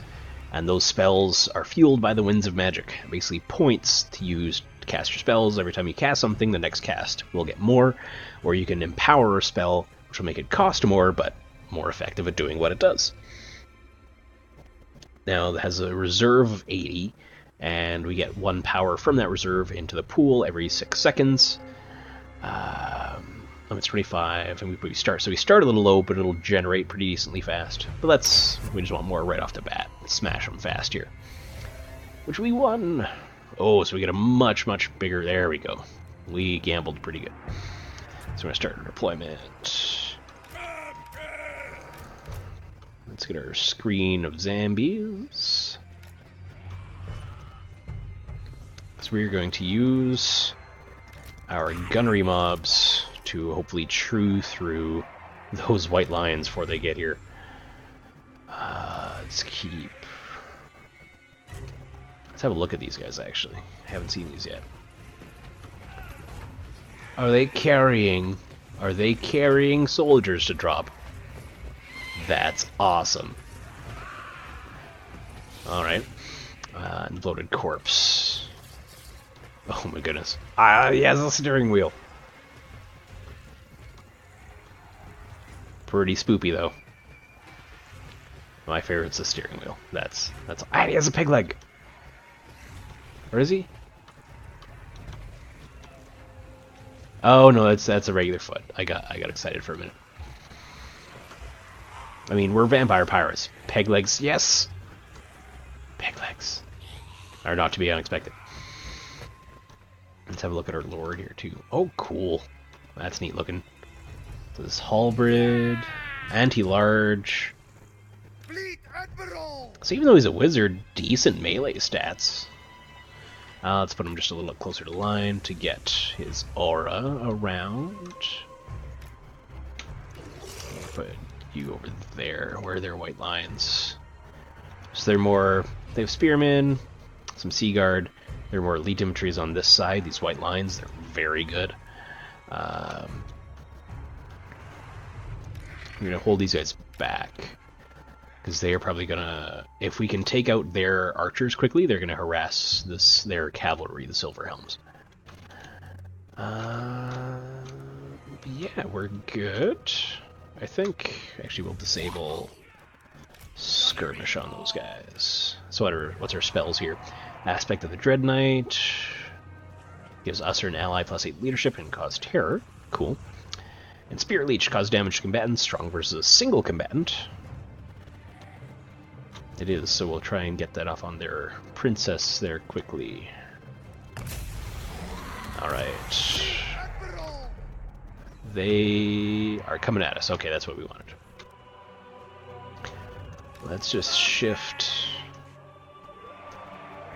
and those spells are fueled by the Winds of Magic. Basically points to use to cast your spells. Every time you cast something, the next cast will get more, or you can empower a spell, which will make it cost more, but more effective at doing what it does. Now, it has a reserve of 80, and we get 1 power from that reserve into the pool every 6 seconds. It's 25, and we start. So we start a little low, but it'll generate pretty decently fast. But we just want more right off the bat. Smash them fast here. Which we won. Oh, so we get a much bigger. There we go. We gambled pretty good. So we're gonna start our deployment. Let's get our screen of zombies. So we're going to use our gunnery mobs to hopefully chew through those white lines before they get here. Let's have a look at these guys, actually. I haven't seen these yet. Are they carrying soldiers to drop? That's awesome. Alright. Bloated corpse. Oh my goodness. He has a steering wheel. Pretty spoopy though. My favorite's the steering wheel. That's he has a pig leg. Or is he? Oh no, that's a regular foot. I got excited for a minute. I mean, we're vampire pirates. Peg legs, yes. Peg legs are not to be unexpected. Let's have a look at our lord here too. Oh, cool. That's neat looking. So this halberd, anti-large. So even though he's a wizard, decent melee stats. Let's put him just a little closer to line to get his aura around. Put you over there, where there are white lines. So they have spearmen, some sea guard. They're more elite infantries on this side. These white lines, they're very good. I'm gonna hold these guys back because they are probably gonna, if we can take out their archers quickly, they're gonna harass their cavalry, the Silver Helms. Yeah, we're good. I think actually we'll disable skirmish on those guys. So what's our spells here? Aspect of the Dread Knight gives us or an ally +8 leadership and cause terror. Cool. And Spirit Leech cause damage to combatants, strong versus a single combatant. It is, so we'll try and get that off on their princess there quickly. Alright. They are coming at us. Okay, that's what we wanted. Let's just shift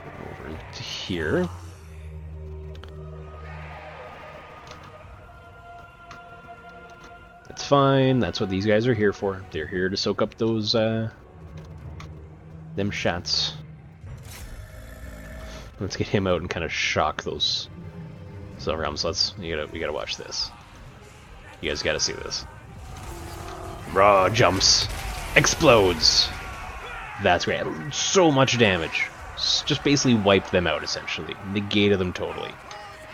over to here. That's fine. That's what these guys are here for. They're here to soak up those them shots. Let's get him out and kind of shock those Silver Helms. We gotta watch this. You guys gotta see this. Raw jumps, explodes. That's great. So much damage. Just basically wiped them out essentially. Negated them totally.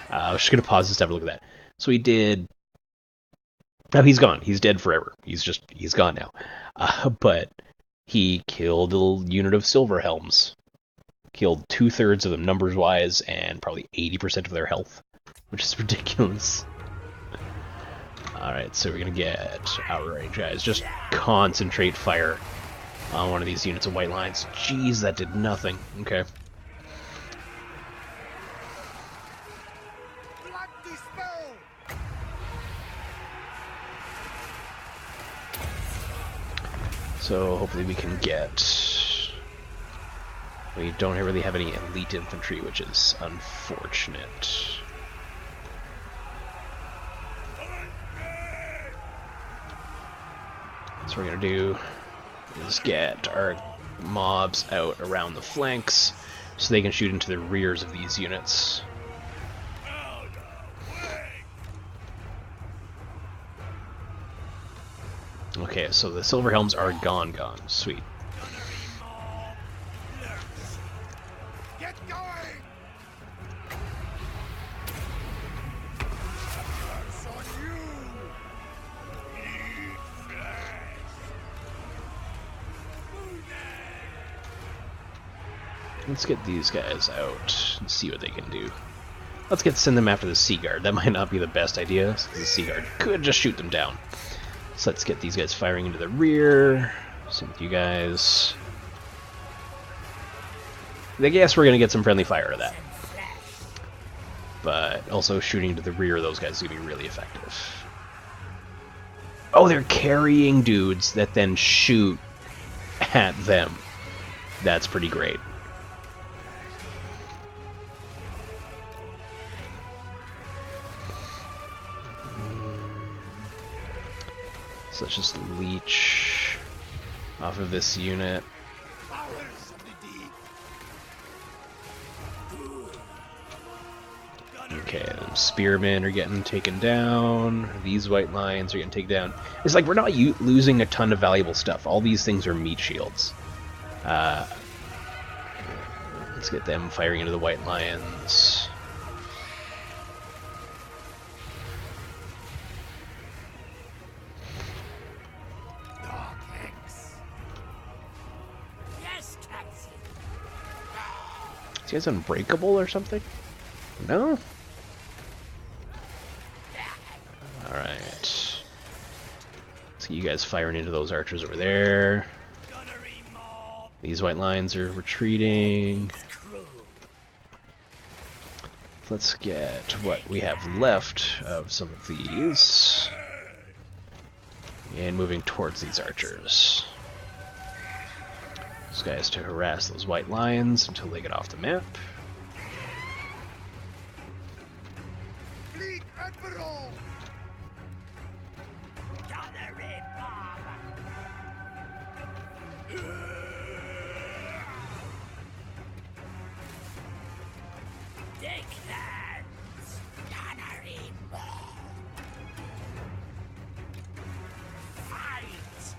I was just gonna pause this to have a look at that. So he did. Now he's gone. He's dead forever. He's gone now. But he killed a unit of Silver Helms. Killed 2/3 of them numbers-wise, and probably 80% of their health, which is ridiculous. Alright, so we're gonna get outrage, guys. Just concentrate fire on one of these units of white lines. Jeez, that did nothing. Okay. So hopefully we can get... We don't really have any elite infantry, which is unfortunate. So what we're gonna do is get our mobs out around the flanks so they can shoot into the rears of these units. Okay, so the Silver Helms are gone. Sweet. Get going! It's on you! Eat flesh! Let's get these guys out and see what they can do. send them after the Sea Guard. That might not be the best idea, because the Sea Guard could just shoot them down. So let's get these guys firing into the rear. Same with you guys. I guess we're going to get some friendly fire of that. But also shooting to the rear of those guys is going to be really effective. Oh, they're carrying dudes that then shoot at them. That's pretty great. So let's just leech off of this unit. Powers of the deep. Okay, spearmen are getting taken down. These white lions are getting taken down. It's like we're not losing a ton of valuable stuff. All these things are meat shields. Let's get them firing into the white lions. Yes, Captain. Is he guys unbreakable or something? No? Alright. So you guys firing into those archers over there. Gunnery mob. These white lines are retreating. Let's get what we have left of some of these. And moving towards these archers. Those guys to harass those white lions until they get off the map. Fleet Admiral. Gunnery mob. Dicklands. Gunnery mob. Fight.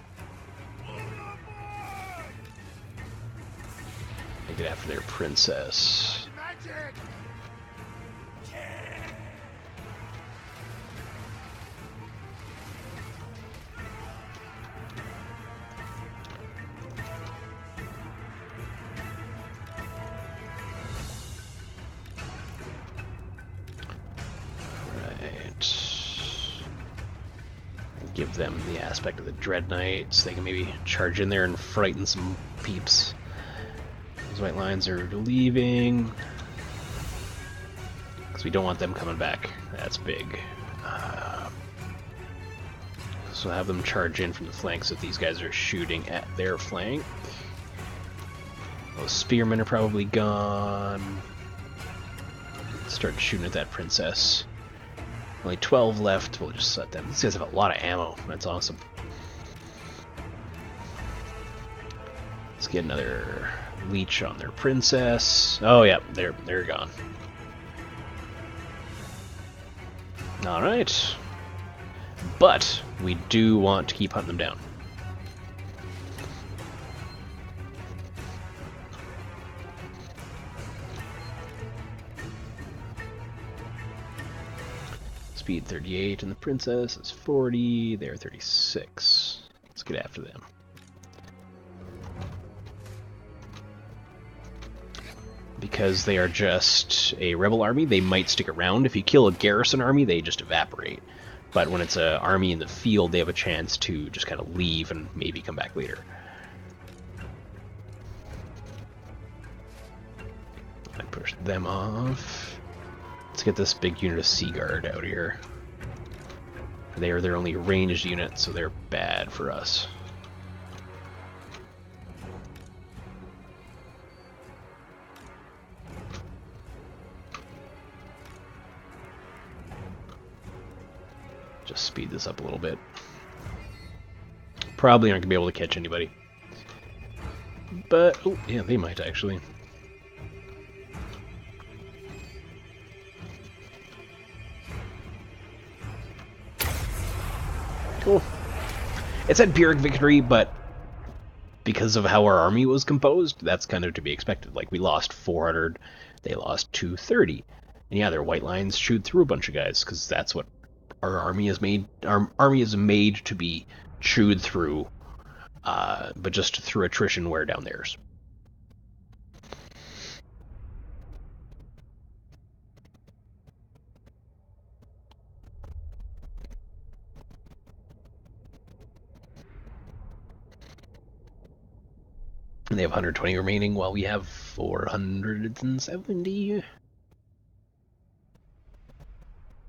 They get after their princess. Magic. Give them the aspect of the Dread Knights. They can maybe charge in there and frighten some peeps. Those white lines are leaving. Because we don't want them coming back. That's big. So have them charge in from the flanks if these guys are shooting at their flank. Those spearmen are probably gone. Start shooting at that princess. Only 12 left. We'll just set them. These guys have a lot of ammo. That's awesome. Let's get another leech on their princess. Oh yeah, they're gone. All right, but we do want to keep hunting them down. Speed 38 and the princess is 40. They're 36. Let's get after them. Because they are just a rebel army, they might stick around. If you kill a garrison army, they just evaporate. But when it's an army in the field, they have a chance to just kind of leave and maybe come back later. I push them off. Let's get this big unit of Sea Guard out here. They are their only ranged unit, so they're bad for us. Just speed this up a little bit. Probably aren't going to be able to catch anybody. But, oh, yeah, they might actually. Cool. It said Pyrrhic victory, but because of how our army was composed, that's kind of to be expected. Like, we lost 400, they lost 230. And yeah, their white lines chewed through a bunch of guys, because that's what our army is made. Our army is made to be chewed through, but just through attrition wear down theirs. They have 120 remaining while we have 470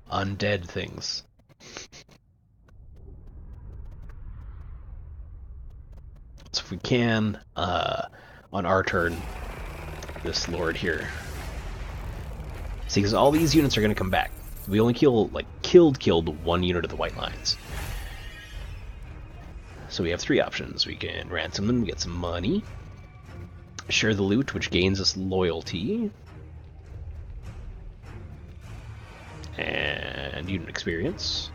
undead things. So if we can, on our turn, this lord here. See, because all these units are going to come back. We only killed one unit of the white lines. So we have three options. We can ransom them, get some money, share the loot, which gains us loyalty, and unit experience.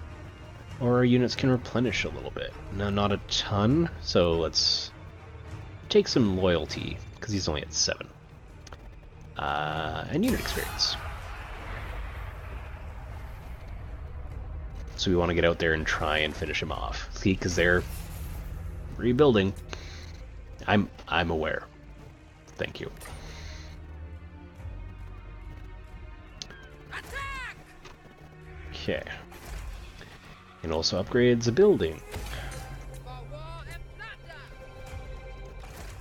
Or our units can replenish a little bit. No, not a ton, so let's take some loyalty, because he's only at 7. And unit experience. So we want to get out there and try and finish him off. See, because they're rebuilding. I'm aware. Thank you. Attack! Okay. And also upgrades a building. For war and plunder!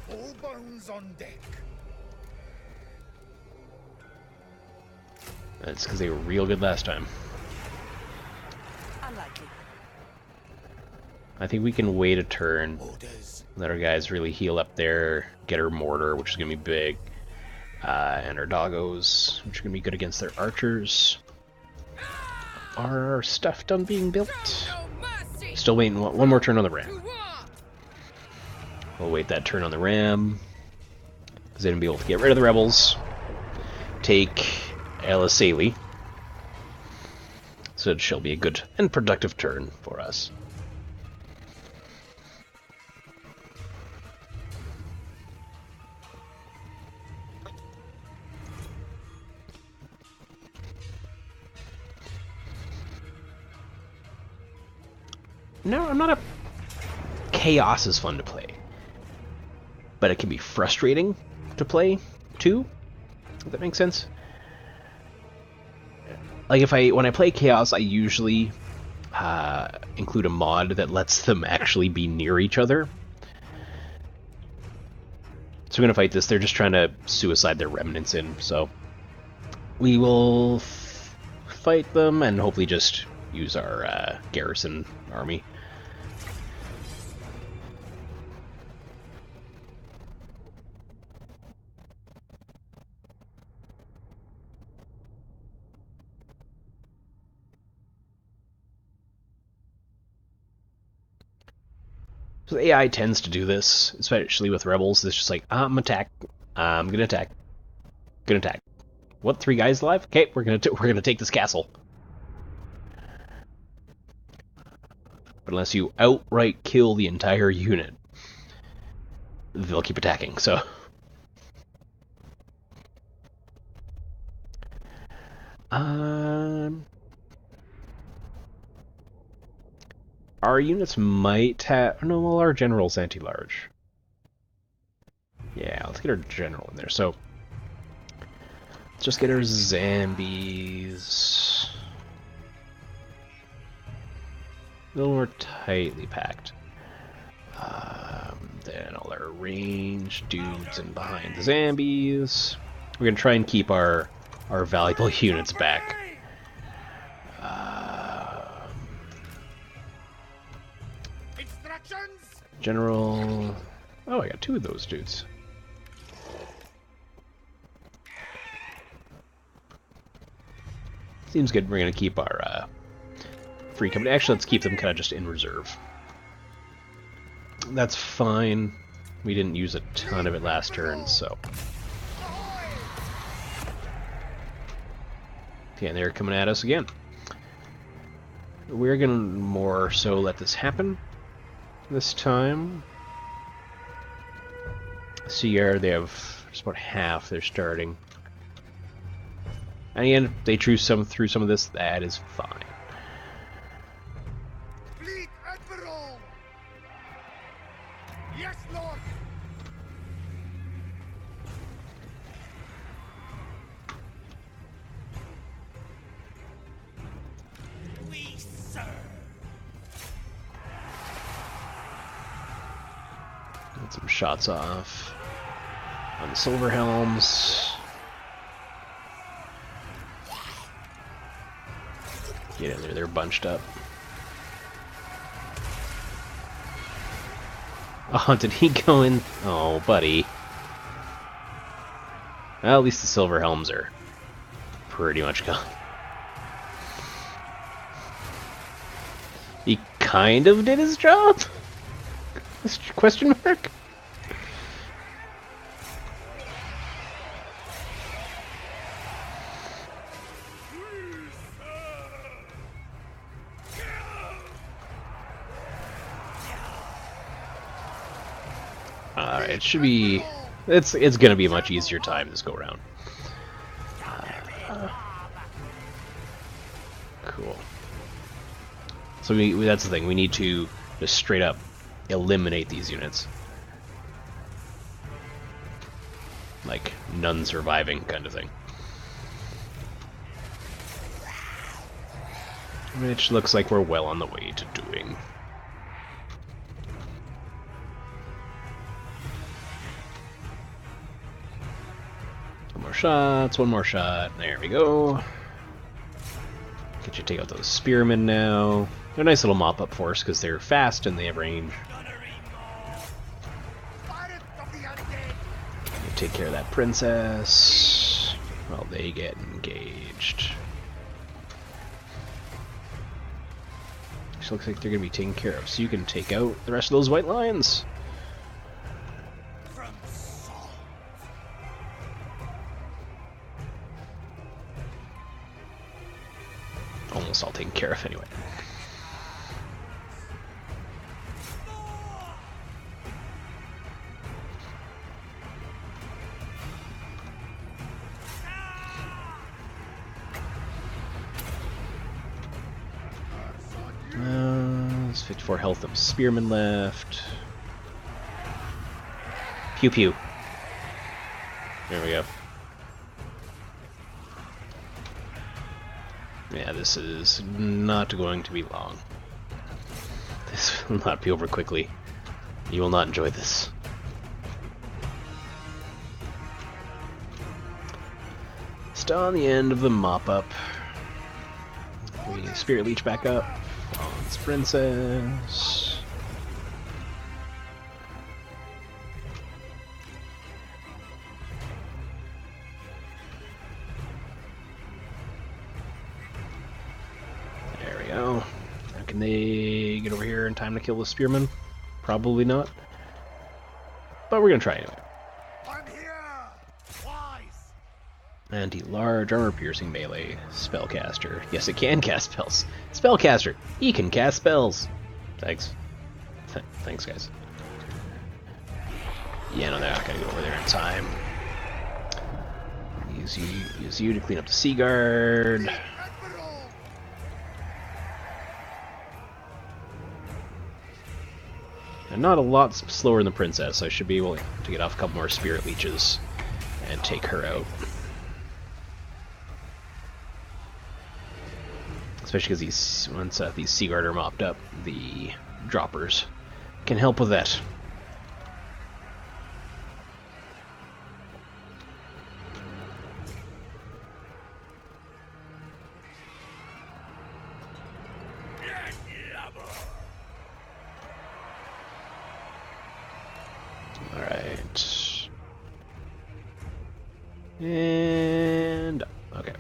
All bones on deck. That's because they were real good last time. Unlikely. I think we can wait a turn. Orders. Let our guys really heal up there. Get our mortar, which is going to be big. And our doggos, which are going to be good against their archers. Are our stuff done being built? No mercy! Still waiting one more turn on the To ram. war! We'll wait that turn on the ram. Because they're going to be able to get rid of the rebels. Take Elisali. So it shall be a good and productive turn for us. No, I'm not a... Chaos is fun to play. But it can be frustrating to play, too. Does that make sense? Like, when I play Chaos, I usually include a mod that lets them actually be near each other. So we're gonna fight this. They're just trying to suicide their remnants in, so... We will fight them and hopefully just use our garrison army. So the AI tends to do this, especially with rebels. It's just like, I'm attack. I'm gonna attack. Gonna attack. What? 3 guys alive? Okay, we're gonna take this castle. But unless you outright kill the entire unit, they'll keep attacking. So. Our units might have... No, well, our general's anti-large. Yeah, let's get our general in there. So, let's just get our zombies a little more tightly packed. Then all our ranged dudes in behind the zombies. We're gonna try and keep our valuable units back. Instructions! General... Oh, I got 2 of those dudes. Seems good. We're going to keep our free company. Actually, let's keep them kind of just in reserve. That's fine. We didn't use a ton of it last turn, so... Okay, and they're coming at us again. We're going to more so let this happen this time. See here, they have just about half they're starting. And again, if they through some of this, that is fine. Fleet Admiral! Yes, Lord! We serve! Get some shots off. on the Silver Helms. Get in there, they're bunched up. Oh, did he go in? Oh, buddy. Well, at least the Silver Helms are pretty much gone. He kind of did his job? Question mark? Alright, it should be... It's gonna be a much easier time this go around. Cool. So that's the thing, we need to just straight up eliminate these units. Like, none surviving kind of thing. Which looks like we're well on the way to doing. Shots, one more shot. There we go. Get you take out those spearmen now. They're a nice little mop-up force because they're fast and they have range. Take care of that princess while they get engaged. Actually looks like they're going to be taken care of, so you can take out the rest of those white lions. Almost all taken care of anyway. It's 54 health of spearmen left. Pew pew. There we go. Yeah, this is not going to be long. This will not be over quickly. You will not enjoy this. Still on the end of the mop-up. We Spirit Leech back up. Franz Princess. There we go. Now can they get over here in time to kill the spearman? Probably not. But we're gonna try anyway. I'm here! Wise! Anti-large armor-piercing melee spellcaster. Yes, it can cast spells. Spellcaster. He can cast spells. Thanks. Thanks, guys. Yeah, no, they're not gonna go over there in time. Use you to clean up the Sea Guard. And not a lot slower than the princess, so I should be able to get off a couple more Spirit Leeches and take her out. Especially because once these Sea Guard are mopped up, the droppers can help with that. Alright. And... okay.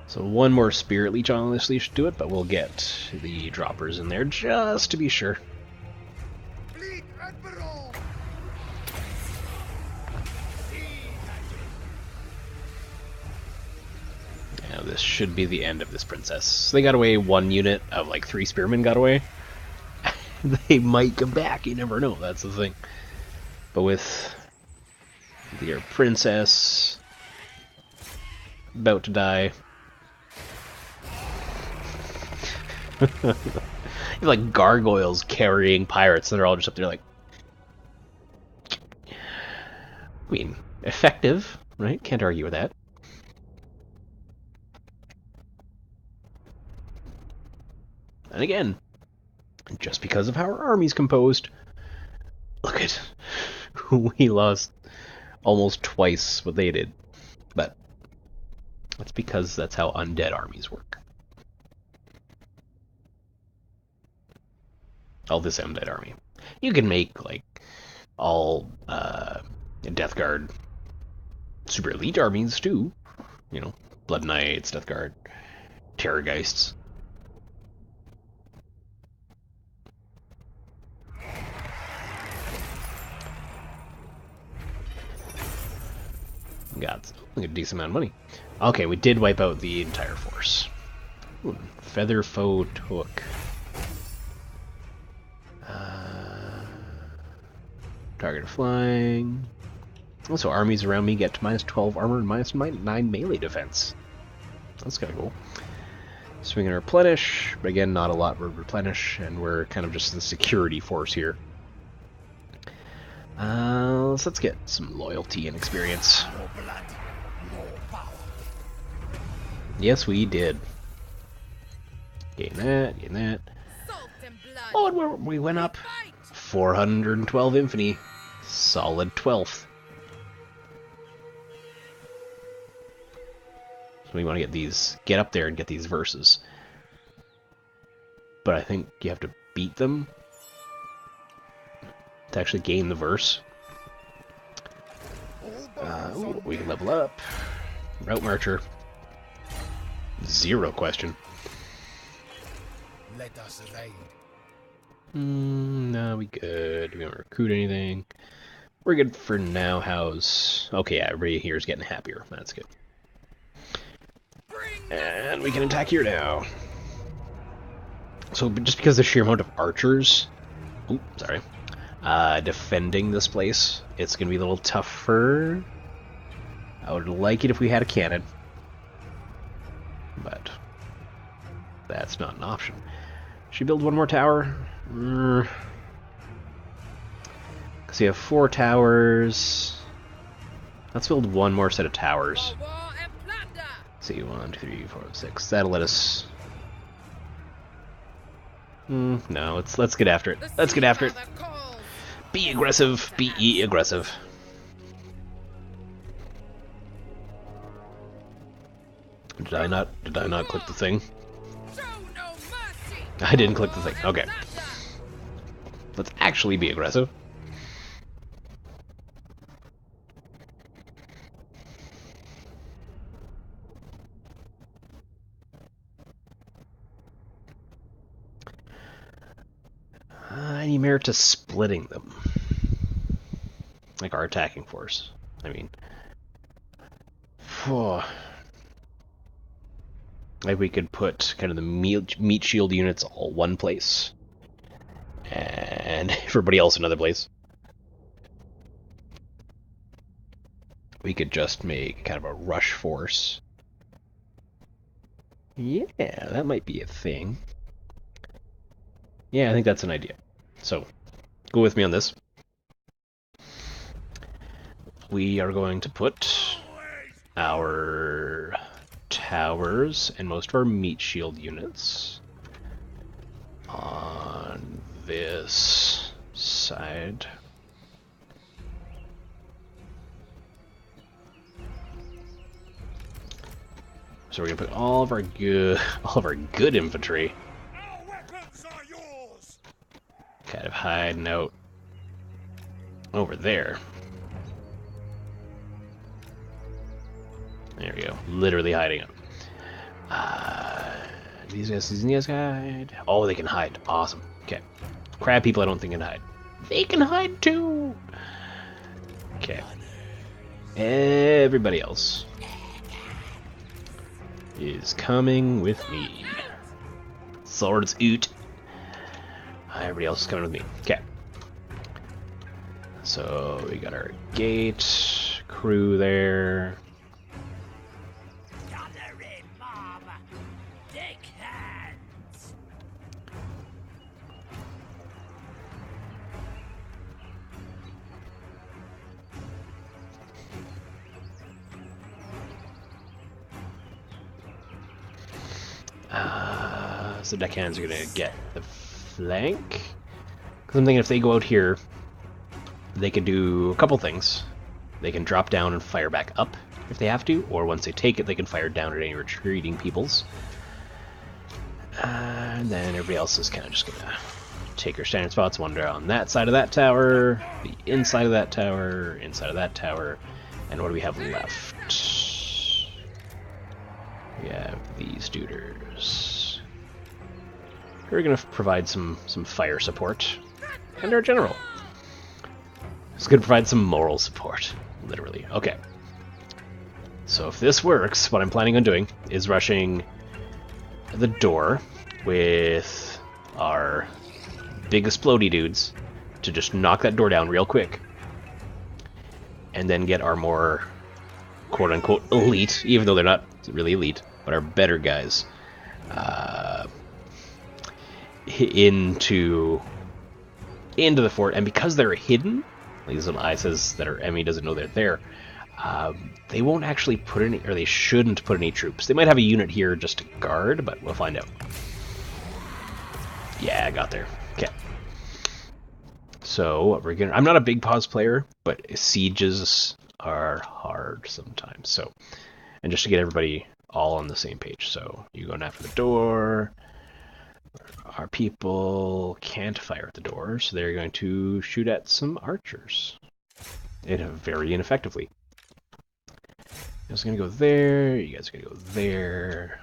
So one more Spirit Leech on this leash to do it, but we'll get the droppers in there just to be sure. Fleet Admiral! Now this should be the end of this princess. They got away one unit of like 3 spearmen got away. They might come back, you never know, that's the thing. But with your princess about to die. Like gargoyles carrying pirates, and they're all just up there like... I mean, effective, right? Can't argue with that. And again, just because of how our army's composed, Look at we lost almost twice what they did, but that's because that's how undead armies work. Oh, this undead army. You can make like all Death Guard super elite armies too. You know, Blood Knights, Death Guard, Terrorgeists. Got a decent amount of money. Okay, we did wipe out the entire force. Ooh, Feather Foe took. Target of flying. Also, armies around me get to -12 armor and -9 melee defense. That's kind of cool. Swing and replenish, but again, not a lot for replenish, and we're kind of just the security force here. So let's get some loyalty and experience. More blood, more power. Yes, we did. Gain that, gain that. Salt and blood. Oh, and we went up. Fight! 412 infamy. Solid 12th. So we want to get up there and get these verses. But I think you have to beat them to actually gain the verse. Ooh, we can level up. Route Marcher. 0 question. Let us raid. No, we good. We don't recruit anything. We're good for now. How's... Okay, yeah, everybody here is getting happier. That's good. And we can attack here now. So, just because of the sheer amount of archers... Ooh, sorry. Defending this place, it's going to be a little tougher. I would like it if we had a cannon. But... that's not an option. Should we build one more tower? Because you have 4 towers. Let's build one more set of towers. For war and plunder. See, 1, 2, 3, 4, 6. That'll let us. No, let's get after it. Let's get after it. Be aggressive. Be aggressive. Did I not click the thing? Show no mercy. I didn't click the thing. Okay. Let's actually be aggressive. Any merit to splitting them? Like our attacking force. I mean... like we could put kind of the meat shield units all one place. And everybody else another place. We could just make kind of a rush force. Yeah, that might be a thing. Yeah, I think that's an idea. So, go with me on this. We are going to put our towers and most of our meat shield units on this side. So we're gonna put all of our good infantry Our weapons are yours. kind of hiding out over there. There we go. Literally hiding out. These guys hide. Oh, they can hide. Awesome. Okay. Crab people I don't think can hide. They can hide too! Okay. Everybody else is coming with me. Swords oot. Everybody else is coming with me. Okay. So we got our gate crew there. So deckhands are gonna get the flank. Because I'm thinking if they go out here, they can do a couple things. They can drop down and fire back up if they have to, or once they take it, they can fire down at any retreating peoples. And then everybody else is kind of just gonna take their standard spots, one on that side of that tower, the inside of that tower, inside of that tower, and what do we have left? We have these duders. We're gonna provide some fire support, and our general is gonna provide some moral support, literally. Okay. So if this works, what I'm planning on doing is rushing the door with our big explodey dudes to just knock that door down real quick, and then get our more quote-unquote elite, even though they're not really elite, but our better guys into the fort. And because they're hidden, like this little eye says that our enemy doesn't know they're there, they won't actually put any, or they shouldn't put any troops. They might have a unit here just to guard, but we'll find out. Yeah, I got there. Okay. So what we're gonna, I'm not a big pause player, but sieges are hard sometimes. So, and just to get everybody all on the same page. So you going after the door. Our people can't fire at the door, so they're going to shoot at some archers. Very ineffectively. You guys are gonna go there. You guys are gonna go there.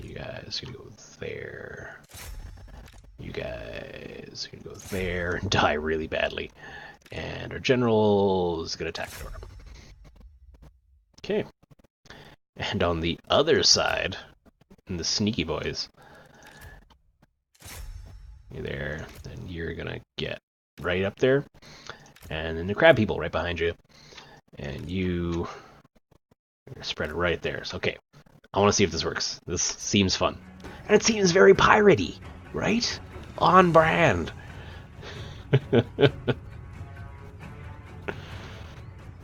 You guys are gonna go there. You guys are gonna go there and die really badly. And our general is gonna attack the door. Okay. And on the other side, the sneaky boys, you're there, and you're gonna get right up there. And then the crab people right behind you. And you spread it right there. So, okay. I want to see if this works. This seems fun. And it seems very piratey, right? On brand.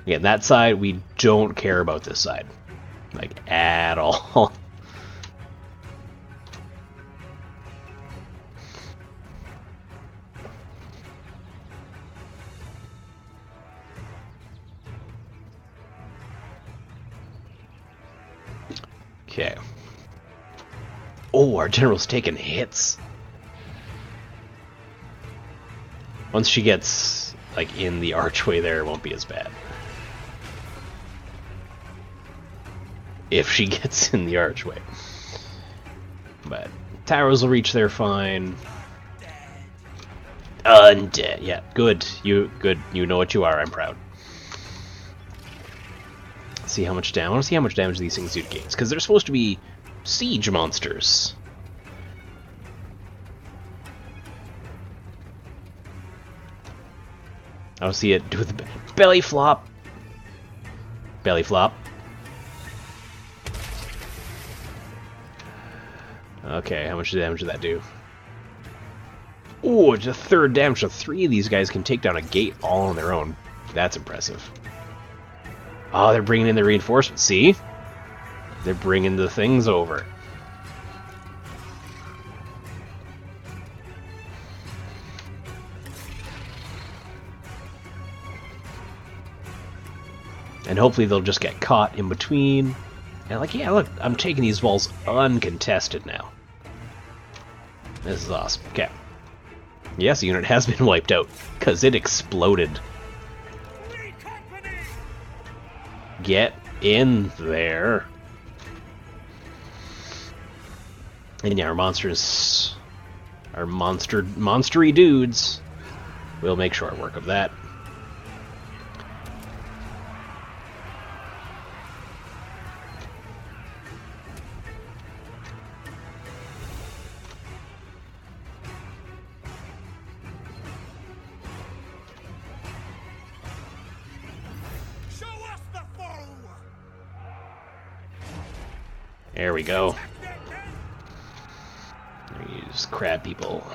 Yeah, that side, we don't care about this side. Like, at all. Okay. Oh, our general's taking hits. Once she gets, like, in the archway there, it won't be as bad. If she gets in the archway. But towers will reach there fine. Undead. Yeah, good. You know what you are. I'm proud. See how much damage. I want to see how much damage these things do to gates, because they're supposed to be siege monsters. I want to see it do the belly flop. Belly flop. Okay, how much damage did that do? Oh, it's a third damage. So 3 of these guys can take down a gate all on their own. That's impressive. Oh, they're bringing in the reinforcements. See? They're bringing the things over. And hopefully they'll just get caught in between. And like, yeah, look, I'm taking these walls uncontested now. This is awesome. Okay. Yes, the unit has been wiped out, because it exploded. Get in there. And yeah, our monsters, our monstery dudes, will make short work of that. There we go. These crab people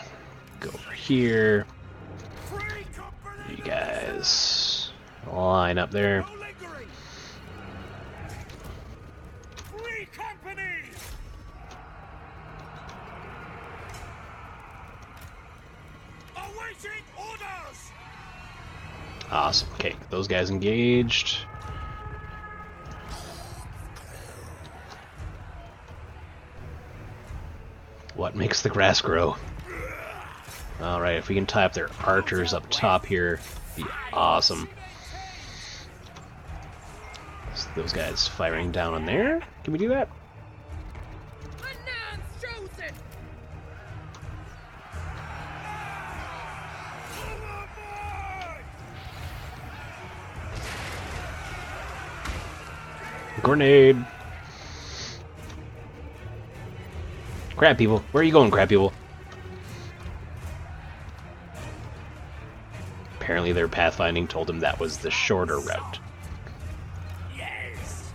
go over here. You guys line up there. Awesome. Okay, those guys engaged. What makes the grass grow? Alright, if we can tie up their archers up top here, be awesome. So those guys firing down on there. Can we do that? Grenade! Crab people. Where are you going, crab people? Apparently their pathfinding told them that was the shorter route. Yes.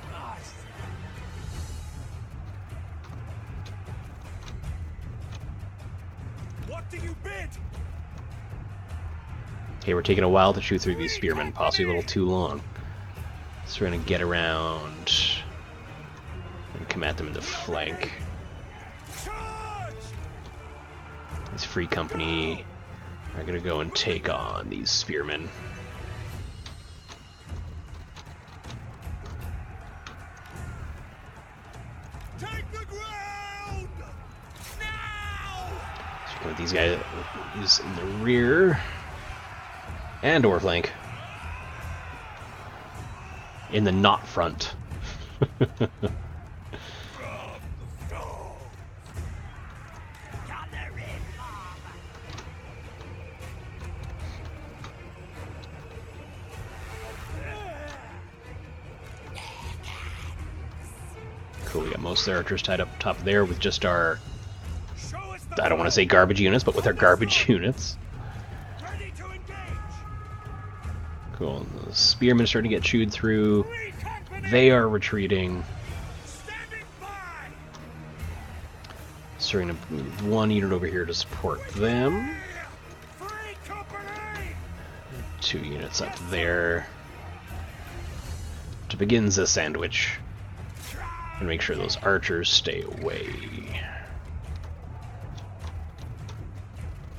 What do you bid? Okay, we're taking a while to shoot through these spearmen, possibly a little too long. So we're gonna get around and come at them in the flank. Charge! This free company are gonna go and take on these spearmen. Take the ground! Now! So put these guys is in the rear and or flank. In the not front. Cool, we got most of their archers tied up top there with just our, Show us the I don't want to say garbage units, but with our garbage units. ready to engage! Cool, the spearmen are starting to get chewed through. Free company! They are retreating. Standing by! So we're going to move one unit over here to support them. Free company! 2 units up there to begin the sandwich. And make sure those archers stay away.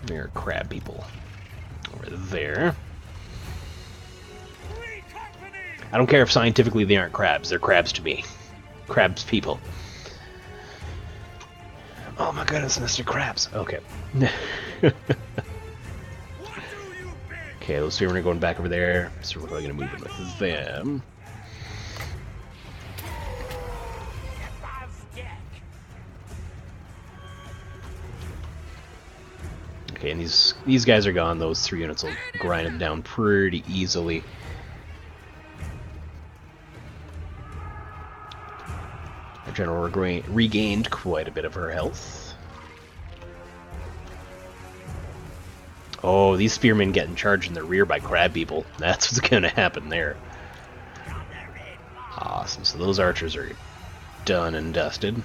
There are crab people over there. Free company! I don't care if scientifically they aren't crabs. They're crabs to me. Crabs people. Oh my goodness, Mr. Krabs. Okay. What do you bid? Okay, those spearmen are going back over there. So we're probably going to move in with them. Okay, and these guys are gone. Those 3 units will grind them down pretty easily. Our general regained quite a bit of her health. Oh, these spearmen getting charged in the rear by crab people. That's what's going to happen there. Awesome. So those archers are done and dusted.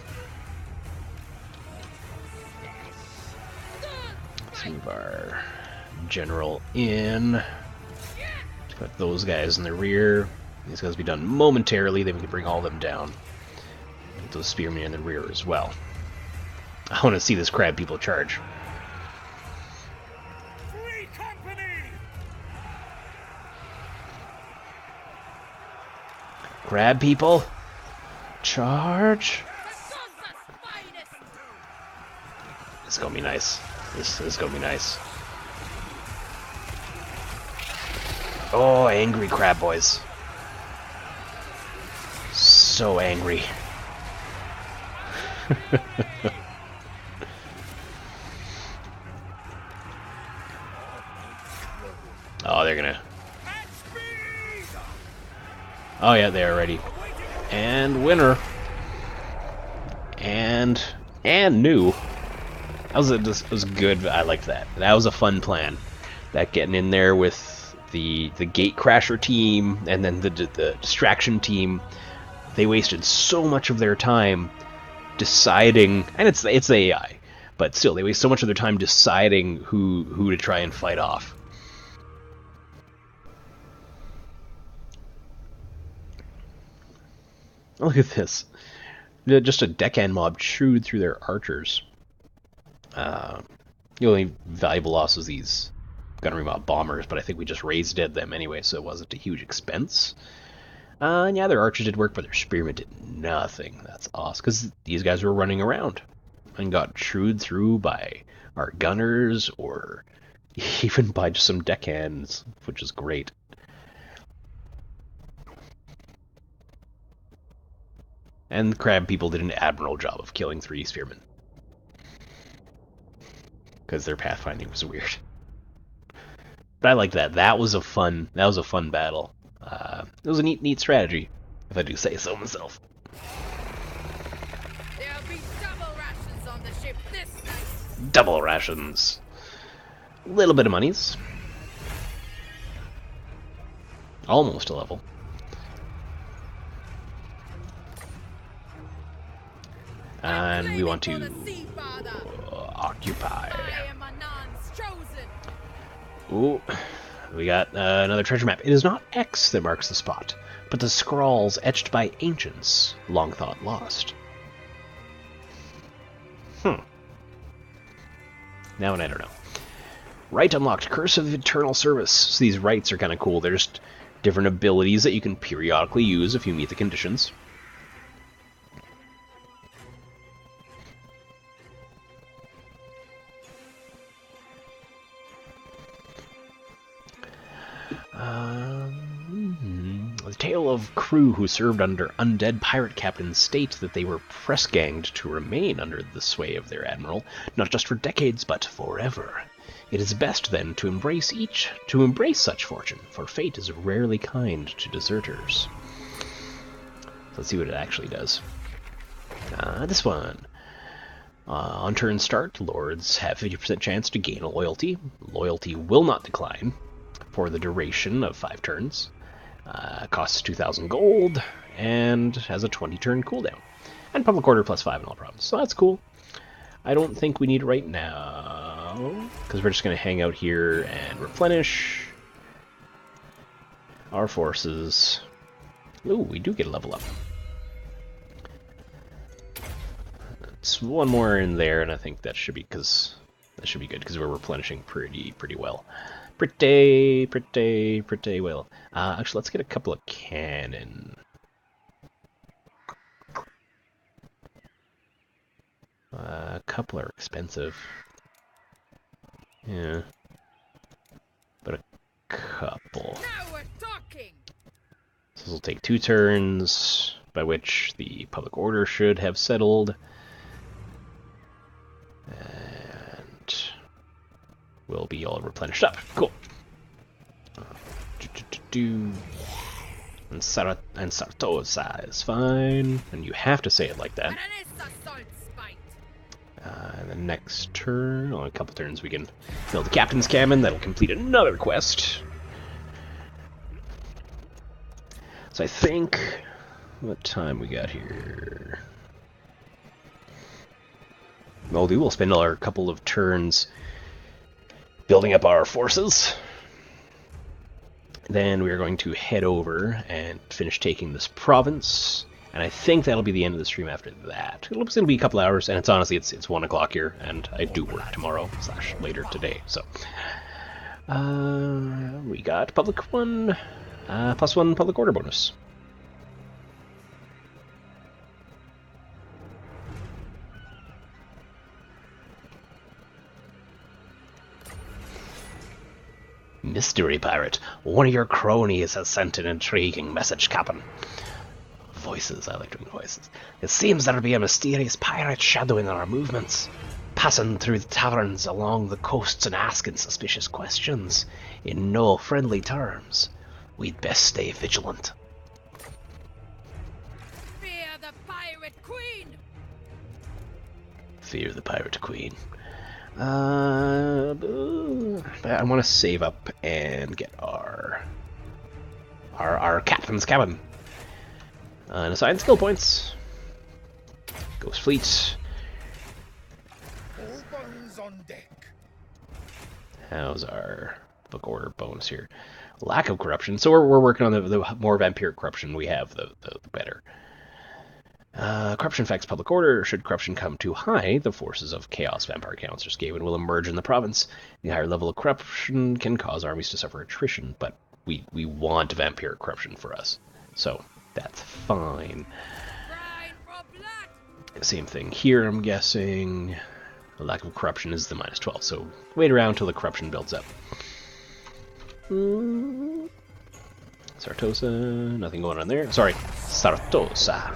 Let's move our general in. Put those guys in the rear. These guys will be done momentarily. Then we can bring all of them down. Put those spearmen in the rear as well. I want to see this crab people charge. Free company! Crab people, charge! It's gonna be nice. This is gonna be nice. Oh, angry crab boys. So angry. Oh, they're gonna... At speed! Oh yeah, they are ready. And winner. And new. That was good. I liked that. That was a fun plan. That getting in there with the gate crasher team and then the distraction team. They wasted so much of their time deciding, and it's AI, but still they waste so much of their time deciding who to try and fight off. Look at this. Just a deckhand mob chewed through their archers. The only valuable loss was these gunnery mob bombers, but I think we just raised them anyway, so it wasn't a huge expense. And yeah, their archers did work, but their spearmen did nothing. That's awesome, because these guys were running around and got shrews through by our gunners, or even by just some deckhands, which is great. And the crab people did an admirable job of killing 3 spearmen, because their pathfinding was weird. But I liked that. That was a fun battle. It was a neat strategy, if I do say so myself. There'll be double rations on the ship this night. Double rations. A little bit of monies. Almost a level. And we want to occupy. I am Anan's chosen. Ooh, we got another treasure map. It is not X that marks the spot, but the scrawls etched by ancients, long thought lost. Now and I don't know. Right unlocked, Curse of Eternal Service. So these rights are kind of cool. They're just different abilities that you can periodically use if you meet the conditions. The tale of crew who served under undead pirate captains state that they were press-ganged to remain under the sway of their admiral, not just for decades, but forever. It is best, then, to embrace such fortune, for fate is rarely kind to deserters. So let's see what it actually does. This one. On turn start, lords have 50% chance to gain a loyalty. Loyalty will not decline for the duration of 5 turns. Costs 2,000 gold, and has a 20-turn cooldown. And public order +5 in all problems. So that's cool. I don't think we need it right now, because we're just going to hang out here and replenish our forces. Ooh, we do get a level up. It's one more in there, and I think that should be good, because we're replenishing pretty well. Pretty well. Actually, let's get a couple of cannon. A couple are expensive. Yeah. But a couple. Now we're talking. So this will take 2 turns, by which the public order should have settled. And will be all replenished up. Cool. And Saratosa is fine. And you have to say it like that. And the next turn, on a couple turns, we can build the captain's cabin. That'll complete another quest. So I think, what time we got here? Well, we will spend our couple of turns building up our forces. Then we are going to head over and finish taking this province. And I think that'll be the end of the stream after that. It'll be a couple hours, and it's honestly, it's 1 o'clock here, and I do work tomorrow / later today. So we got public 1, +1 public order bonus. Mystery pirate, one of your cronies has sent an intriguing message, Captain. Voices, I like doing voices. It seems there'll be a mysterious pirate shadowing our movements, passing through the taverns along the coasts and asking suspicious questions in no friendly terms. We'd best stay vigilant. Fear the pirate queen. Fear the pirate queen. I want to save up and get our captain's cabin. And assign skill points. Ghost Fleet. All bones on deck. How's our book order bonus here? Lack of corruption. So we're working on the more vampiric corruption we have, the better. Corruption affects public order. Should corruption come too high, the forces of Chaos Vampire Councillor Skaven will emerge in the province. The higher level of corruption can cause armies to suffer attrition, but we want vampiric corruption for us, so that's fine. Same thing here, I'm guessing. The lack of corruption is the -12, so wait around till the corruption builds up. Sartosa, nothing going on there. Sorry, Sartosa.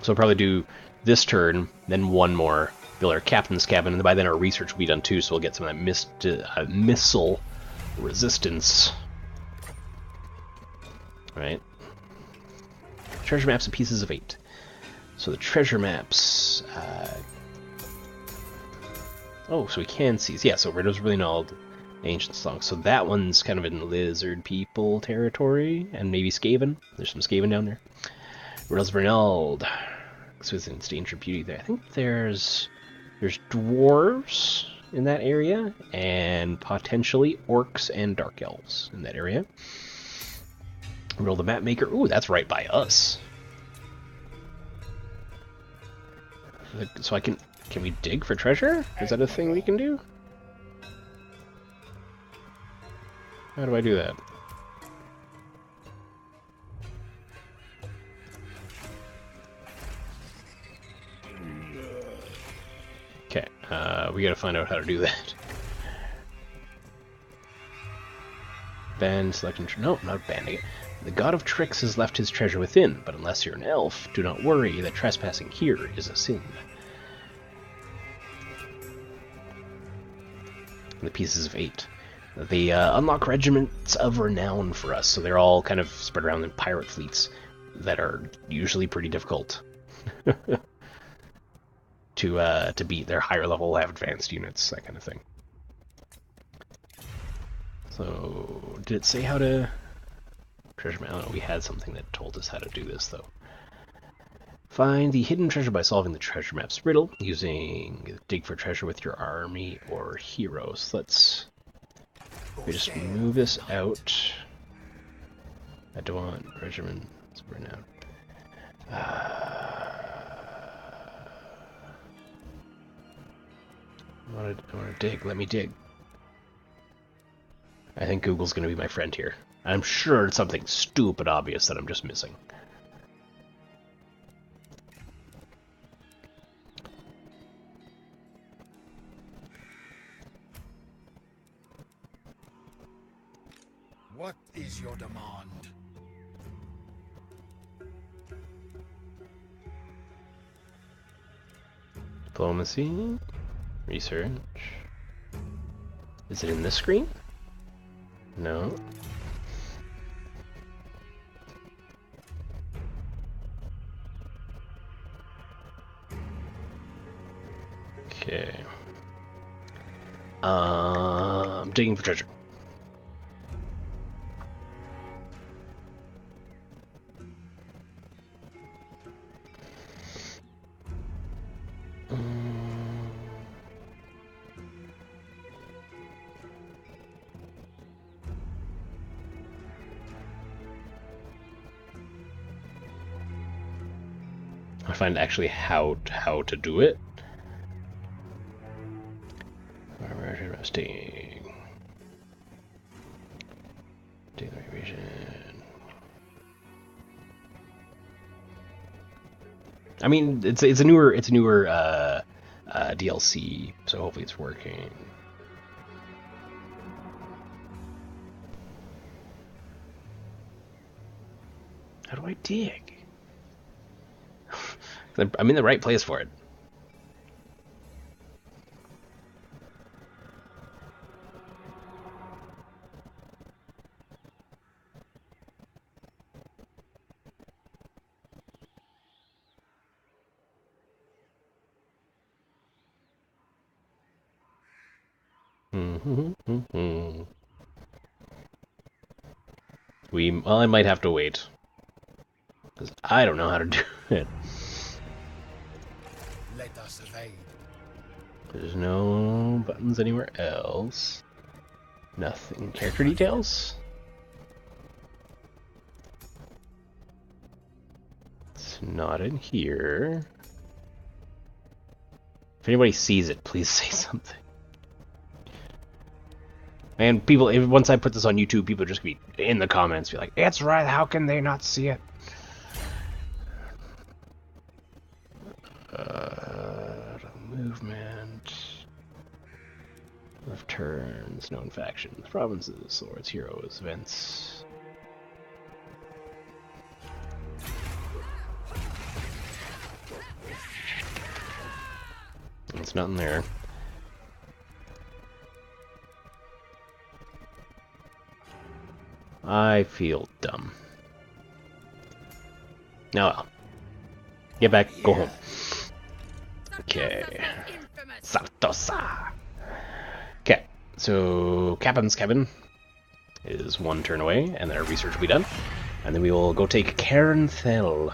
So I'll probably do this turn, then one more, build our captain's cabin, and by then our research will be done too, so we'll get some of that missile resistance. Right? Treasure maps and pieces of 8. So the treasure maps... oh, so we can seize. Yeah, so Riddles Really Nulled, Ancient Song. So that one's kind of in Lizard People territory, and maybe Skaven. There's some Skaven down there. Riddles Vernald. So it's Danger Beauty there. I think there's dwarves in that area, and potentially orcs and dark elves in that area. Roll the map maker. Ooh, that's right by us. So I can we dig for treasure? Is that a thing we can do? How do I do that? Okay, we gotta find out how to do that. Ban selection. No, not banning it. The god of tricks has left his treasure within, but unless you're an elf, do not worry that trespassing here is a sin. The pieces of 8. They unlock regiments of renown for us, so they're all kind of spread around in pirate fleets that are usually pretty difficult to beat. Their higher level, have advanced units, that kind of thing. So, did it say how to treasure map? I don't know, we had something that told us how to do this, though. Find the hidden treasure by solving the treasure map's riddle, using dig for treasure with your army or heroes. Let's just move this out. I don't want regiments renown. I want to dig. Let me dig. I think Google's going to be my friend here. I'm sure it's something stupid obvious that I'm just missing. What is your demand? Diplomacy. Research. Is it in this screen? No. Okay. I'm digging for treasure. I find actually how to do it. Resting. Daily revision. I mean, it's a newer DLC, so hopefully it's working. How do I dig? I'm in the right place for it. Well, I might have to wait. Because I don't know how to do it. Let us evade. There's no buttons anywhere else. Nothing. Character details? It's not in here. If anybody sees it, please say something. And people, once I put this on YouTube, people are just gonna be in the comments, be like, "It's right. How can they not see it?" Movement of turns, known factions, provinces, swords, heroes, events. It's nothing there. I feel dumb. Oh well. Get back, go home. Okay. Sartosa. Okay, so Captain's Cabin is one turn away, and then our research will be done. And then we will go take Carenthel.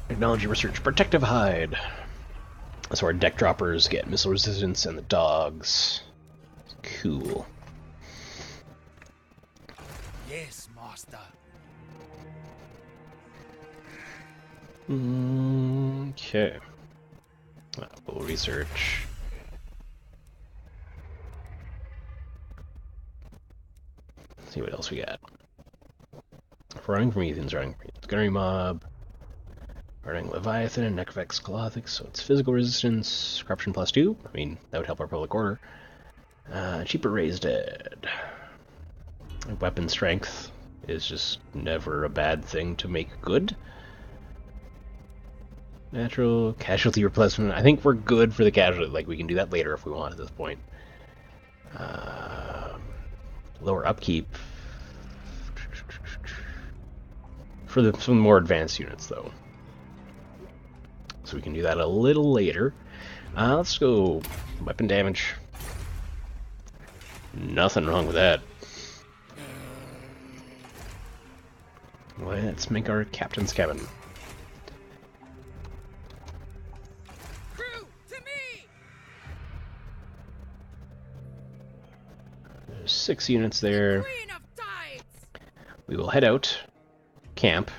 Technology research, protective hide. So our deck droppers get missile resistance and the dogs. Cool. Yes, master. Okay. We'll research. Let's see what else we got. Running from Ethan's running from Ethan's Gunnery Mob. Running Leviathan and Necrovex Colothic, so it's physical resistance, corruption +2. I mean, that would help our public order. Cheaper raised dead. Weapon strength is just never a bad thing to make good. Natural casualty replacement. I think we're good for the casualty. Like, we can do that later if we want at this point. Lower upkeep. For some more advanced units, though. So we can do that a little later. Let's go weapon damage. Nothing wrong with that. Let's make our Captain's Cabin. Crew, to me! There's 6 units there. Queen of Tides! We will head out, camp,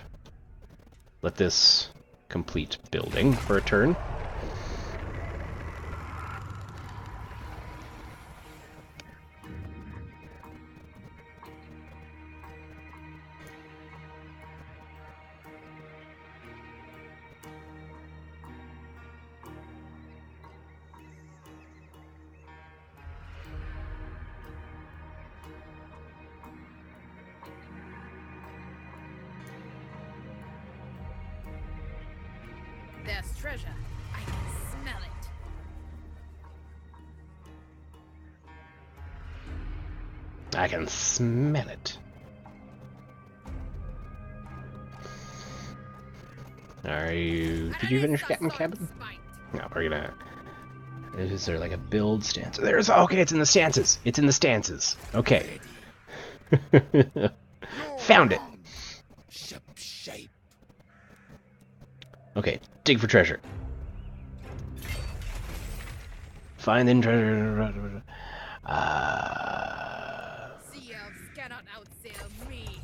let this complete building for a turn. There's treasure. I can smell it. I can smell it. Are you... Did you finish Captain's Cabin? No, we're gonna... Is there like a build stance? There's... Okay, it's in the stances. It's in the stances. Okay. Found it. Ship shape. Okay, dig for treasure. Find the treasure. Sea elves cannot outsail me.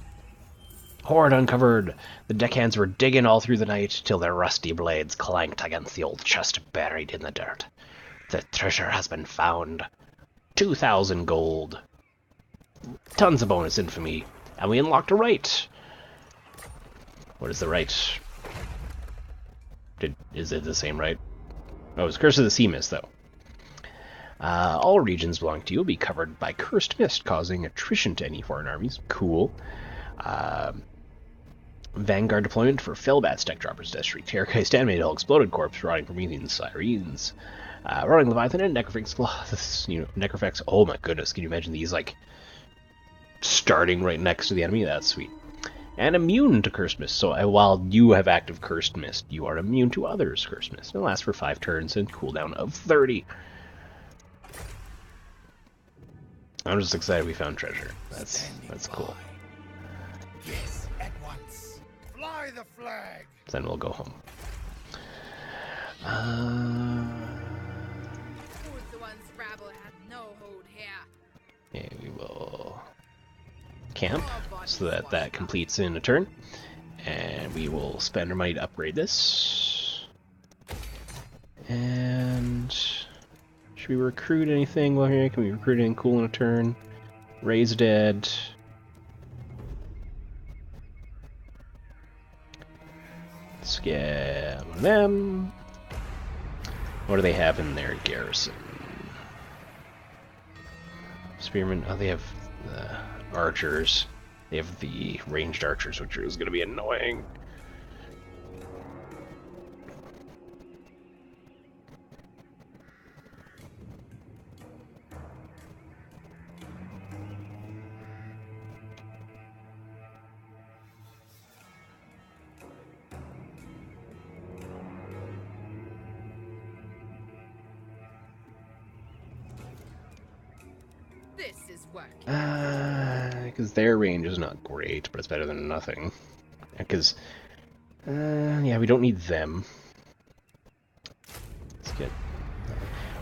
Hoard uncovered. The deckhands were digging all through the night till their rusty blades clanked against the old chest buried in the dirt. The treasure has been found. 2,000 gold. Tons of bonus infamy. And we unlocked a right. What is the right? Is it the same right? Oh, it's Curse of the Sea Mist, though. All regions belong to you will be covered by Cursed Mist, causing attrition to any foreign armies. Cool. Vanguard deployment for Fellbat's Deck Droppers, Deathstreak, Terrorgeist, Animated Hull, Exploded Corpse, Rotting Promethean, Sirens, Rotting Leviathan, and Necrofix. This, Necrofix. Oh my goodness, can you imagine these, like, starting right next to the enemy? That's sweet. And immune to Cursed Mist. So while you have active Cursed Mist, you are immune to others' Cursed Mist. It lasts for 5 turns and cooldown of 30. I'm just excited we found treasure. That's cool. Yes, at once. Fly the flag. Then we'll go home. Who's the one's rabble had no hold here? Yeah, we will camp so that completes in a turn. And we will spend our money to upgrade this. And should we recruit anything while here? Can we recruit anything cool in a turn? Raise dead. Let's get one of them. What do they have in their garrison? Spearmen. Oh, they have the archers. They have the ranged archers, which is going to be annoying. This is working. Because their range is not great, but it's better than nothing. Because, yeah, we don't need them. Let's get...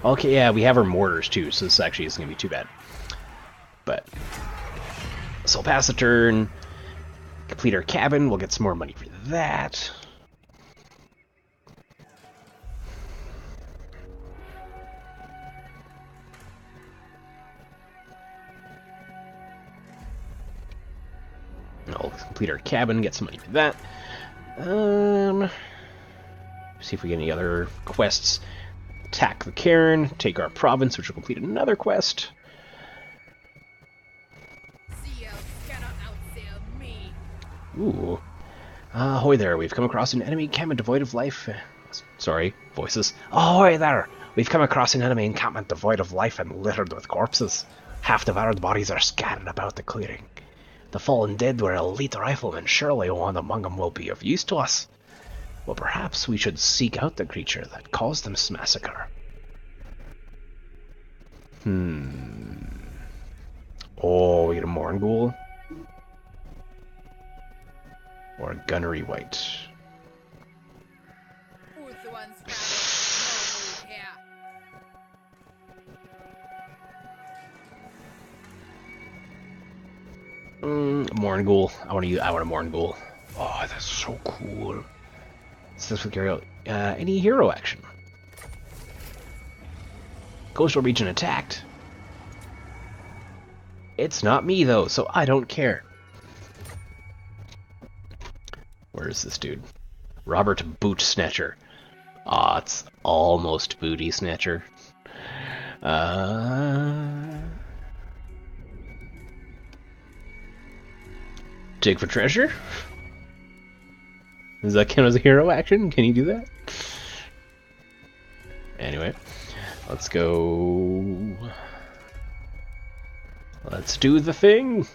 Okay, yeah, we have our mortars too, so this actually isn't going to be too bad. But, so we'll pass the turn, complete our cabin, we'll get some more money for that. I'll complete our cabin, get some money for that. See if we get any other quests. Attack the cairn, take our province, which will complete another quest. Sea elves cannot outsail me. Ooh. Ahoy there, we've come across an enemy encampment devoid of life. Sorry, voices. Ahoy there! We've come across an enemy encampment devoid of life and littered with corpses. Half-devoured bodies are scattered about the clearing. The fallen dead were elite riflemen. Surely one among them will be of use to us. Well, perhaps we should seek out the creature that caused this massacre. Oh, we get a Morngul? Or a Gunnery White? Who's the one's rabble had no hold here? Morngul. I want a Morngul. Oh, that's so cool. This will carry out any hero action. Coastal region attacked. It's not me though, so I don't care. Where is this dude? Robert Boot Snatcher. Ah, it's almost Booty Snatcher. Dig for treasure? Does that count as a hero action? Can you do that? Anyway, let's go. Let's do the thing.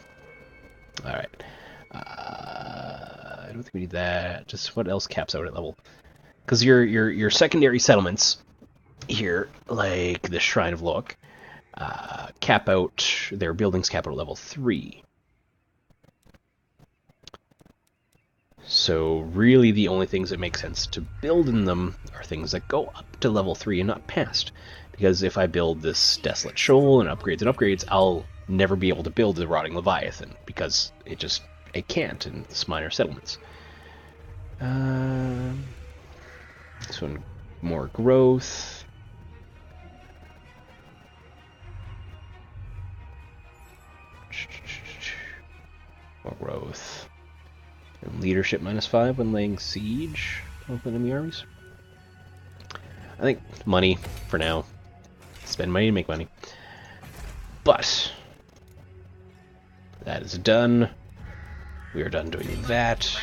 All right. I don't think we need that. Just what else caps out at level? Because your secondary settlements here, like the Shrine of Look, cap out their buildings cap out at level 3. So really the only things that make sense to build in them are things that go up to level 3 and not past. Because if I build this Desolate Shoal and upgrades, I'll never be able to build the Rotting Leviathan because it can't in this minor settlements. This one, more growth. More growth. And leadership -5 when laying siege of enemy armies. I think money for now. Spend money to make money. But that is done. We are done doing that.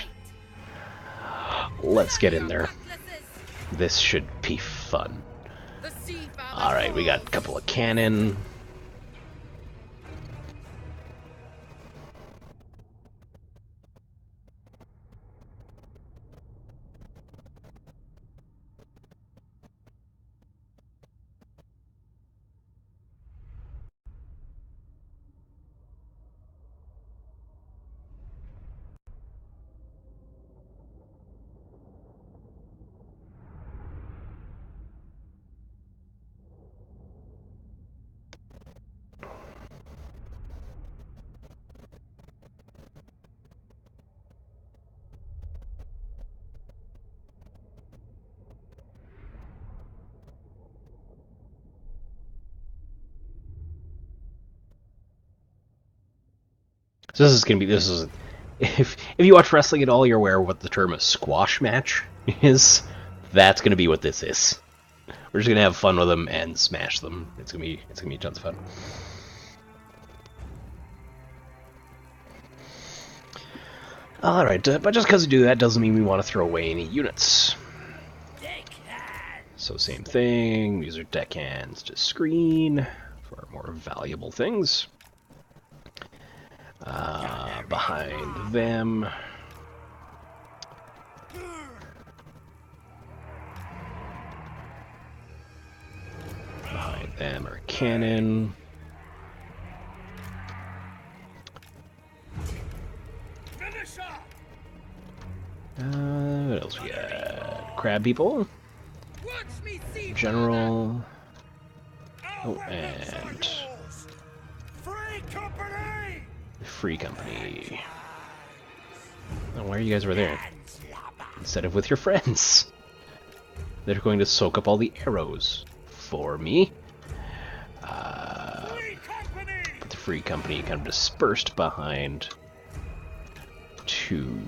let's get in there. This should be fun. Alright, we got a couple of cannon. So this is if you watch wrestling at all, you're aware of what the term a squash match is. That's gonna be what this is. We're just gonna have fun with them and smash them. It's gonna be tons of fun. Alright, but just because we do that doesn't mean we want to throw away any units. So same thing, these are deckhands to screen for more valuable things. Behind them. Behind them are cannon. What else we got? Crab people. General. Oh, and Free Company. Oh, why are you guys over there? Instead of with your friends. They're going to soak up all the arrows for me. But the Free Company kind of dispersed behind two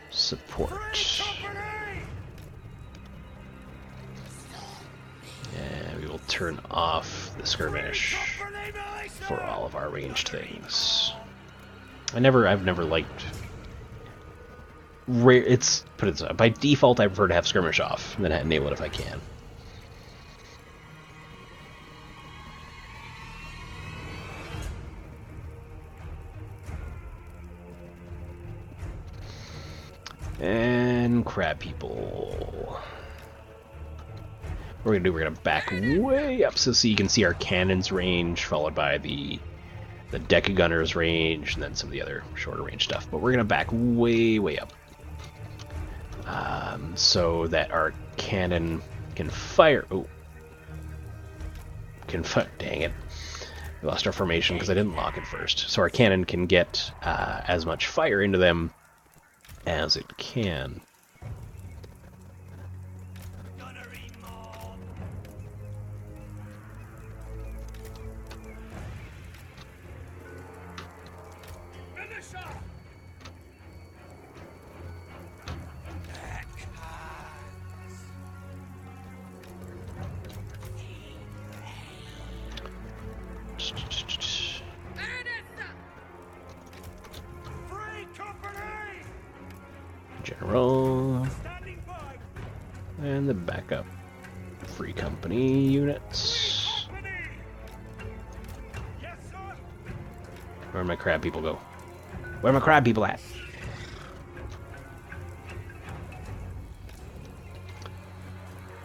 support. And we will turn off the skirmish for all of our ranged things. I've never liked. It's put it by default. I prefer to have skirmish off and then enable it if I can. And crab people. What we're gonna back way up so you can see our cannons range, followed by the deck gunners range, and then some of the other shorter range stuff. But we're gonna back way up, so that our cannon can fire. Oh, can fire! Dang it! We lost our formation because I didn't lock it first. So our cannon can get as much fire into them as it can. General and the backup Free Company units. Where'd my crab people go? Where are my crab people at?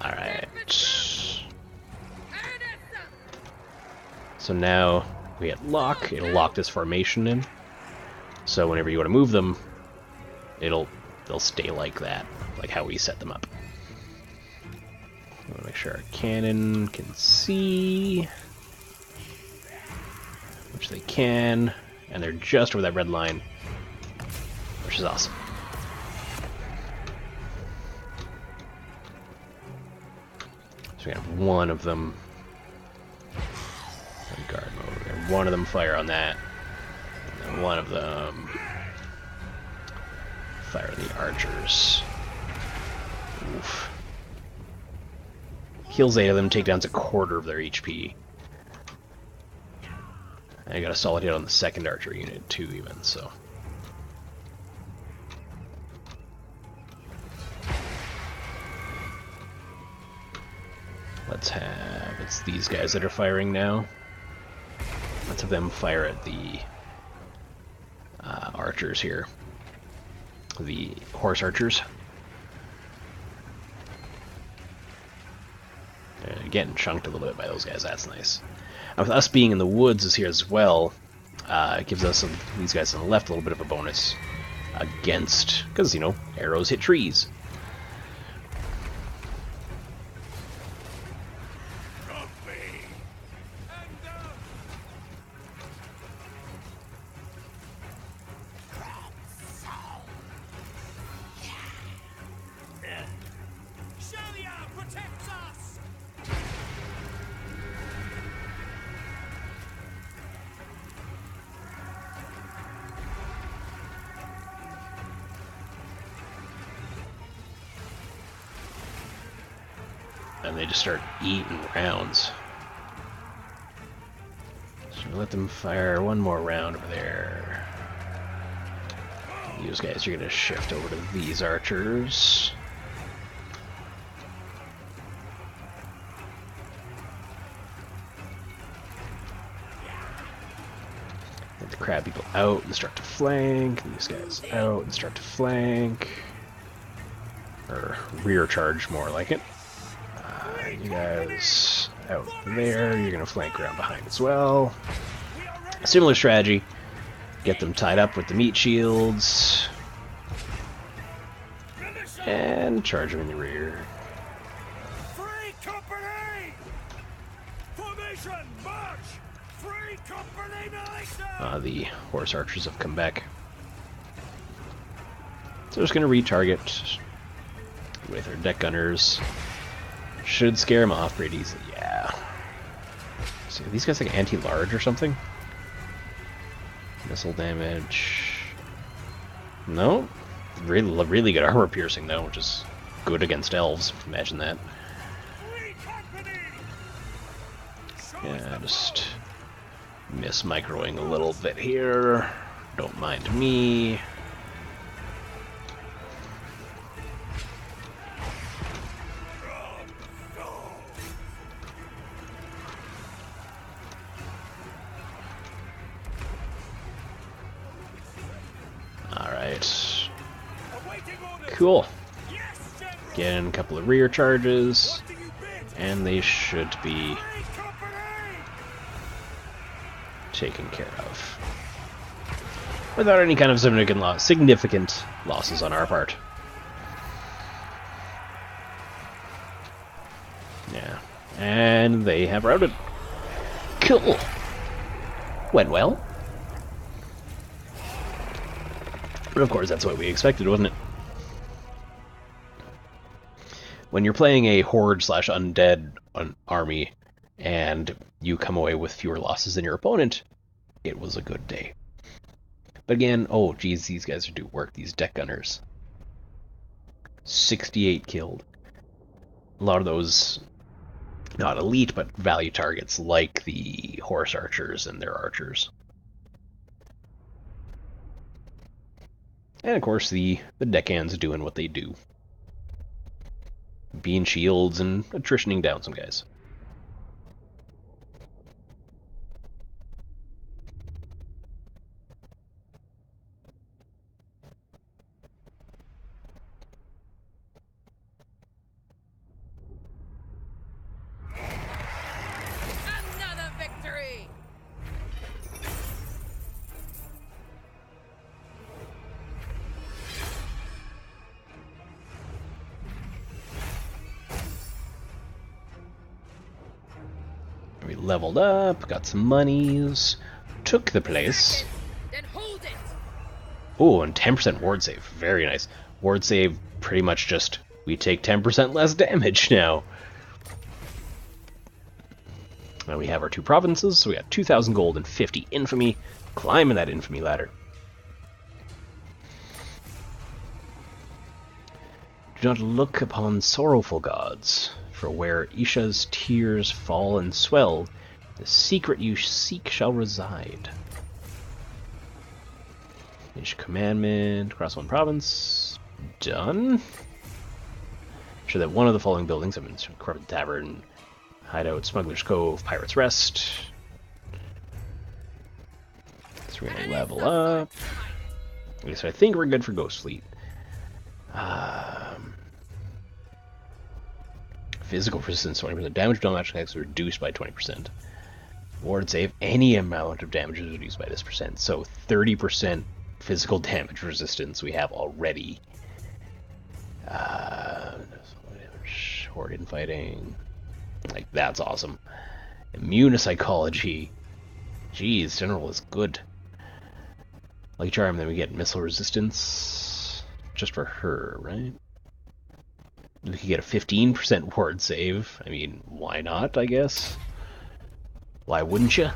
Alright. So now we hit lock. It'll lock this formation in. So whenever you want to move them, they'll stay like that, like how we set them up. I want to make sure our cannon can see, which they can, and they're just over that red line, which is awesome. So we have one of them in guard mode, and one of them fire on that, and then one of them fire the archers. Oof. Kills 8 of them, takedowns a quarter of their HP. I got a solid hit on the second archer unit too, even, so. Let's have... It's these guys that are firing now. Let's have them fire at the archers here. The horse archers. And getting chunked a little bit by those guys, that's nice. And with us being in the woods is here as well, it gives us, these guys on the left, a little bit of a bonus against, because, you know, arrows hit trees. And they just start eating rounds. So let them fire one more round over there. These guys are going to shift over to these archers. Get the crab people out and start to flank. These guys out and start to flank. Or rear charge, more like it. You guys out there, you're going to flank around behind as well. Similar strategy. Get them tied up with the meat shields. And charge them in the rear. Free company! Formation, march! Free company militia! The horse archers have come back. So just going to retarget with our deck gunners. Should scare him off pretty easily, yeah. So these guys like anti-large or something? Missile damage. No. Really good armor piercing though, which is good against elves. Imagine that. Yeah, just miss microing a little bit here. Don't mind me. Alright. Cool. Get in a couple of rear charges, and they should be taken care of. Without any kind of significant losses on our part. Yeah. And they have routed. Cool. Went well. But of course, that's what we expected, wasn't it? When you're playing a horde/undead army, and you come away with fewer losses than your opponent, it was a good day. But again, oh geez, these guys do work, these deck gunners. 68 killed. A lot of those, not elite, but value targets, like the horse archers and their archers. And of course, the deckhands doing what they do. Being shields and attritioning down some guys. Another victory! We leveled up, got some monies, took the place. Then hold it! Oh, and 10% ward save. Very nice. Ward save, pretty much just, we take 10% less damage now. Now we have our 2 provinces, so we got 2,000 gold and 50 infamy. Climbing that infamy ladder. Do not look upon sorrowful gods, for where Isha's tears fall and swell, The secret you seek shall reside. Finish commandment. Across one province. Done. Sure that one of the following buildings, I'm in Corrupted Tavern, Hideout, Smuggler's Cove, Pirate's Rest. So we're going to level up. Okay, so I think we're good for Ghost Fleet. Physical resistance 20%. Damage to all magic attacks is reduced by 20%. Ward save, any amount of damage is reduced by this percent. So 30% physical damage resistance we have already. Horde infighting. Like, that's awesome. Immune to psychology. Jeez, General is good. Like Charm, then we get missile resistance. Just for her, right? We could get a 15% ward save. I mean, why not, I guess? Why wouldn't you?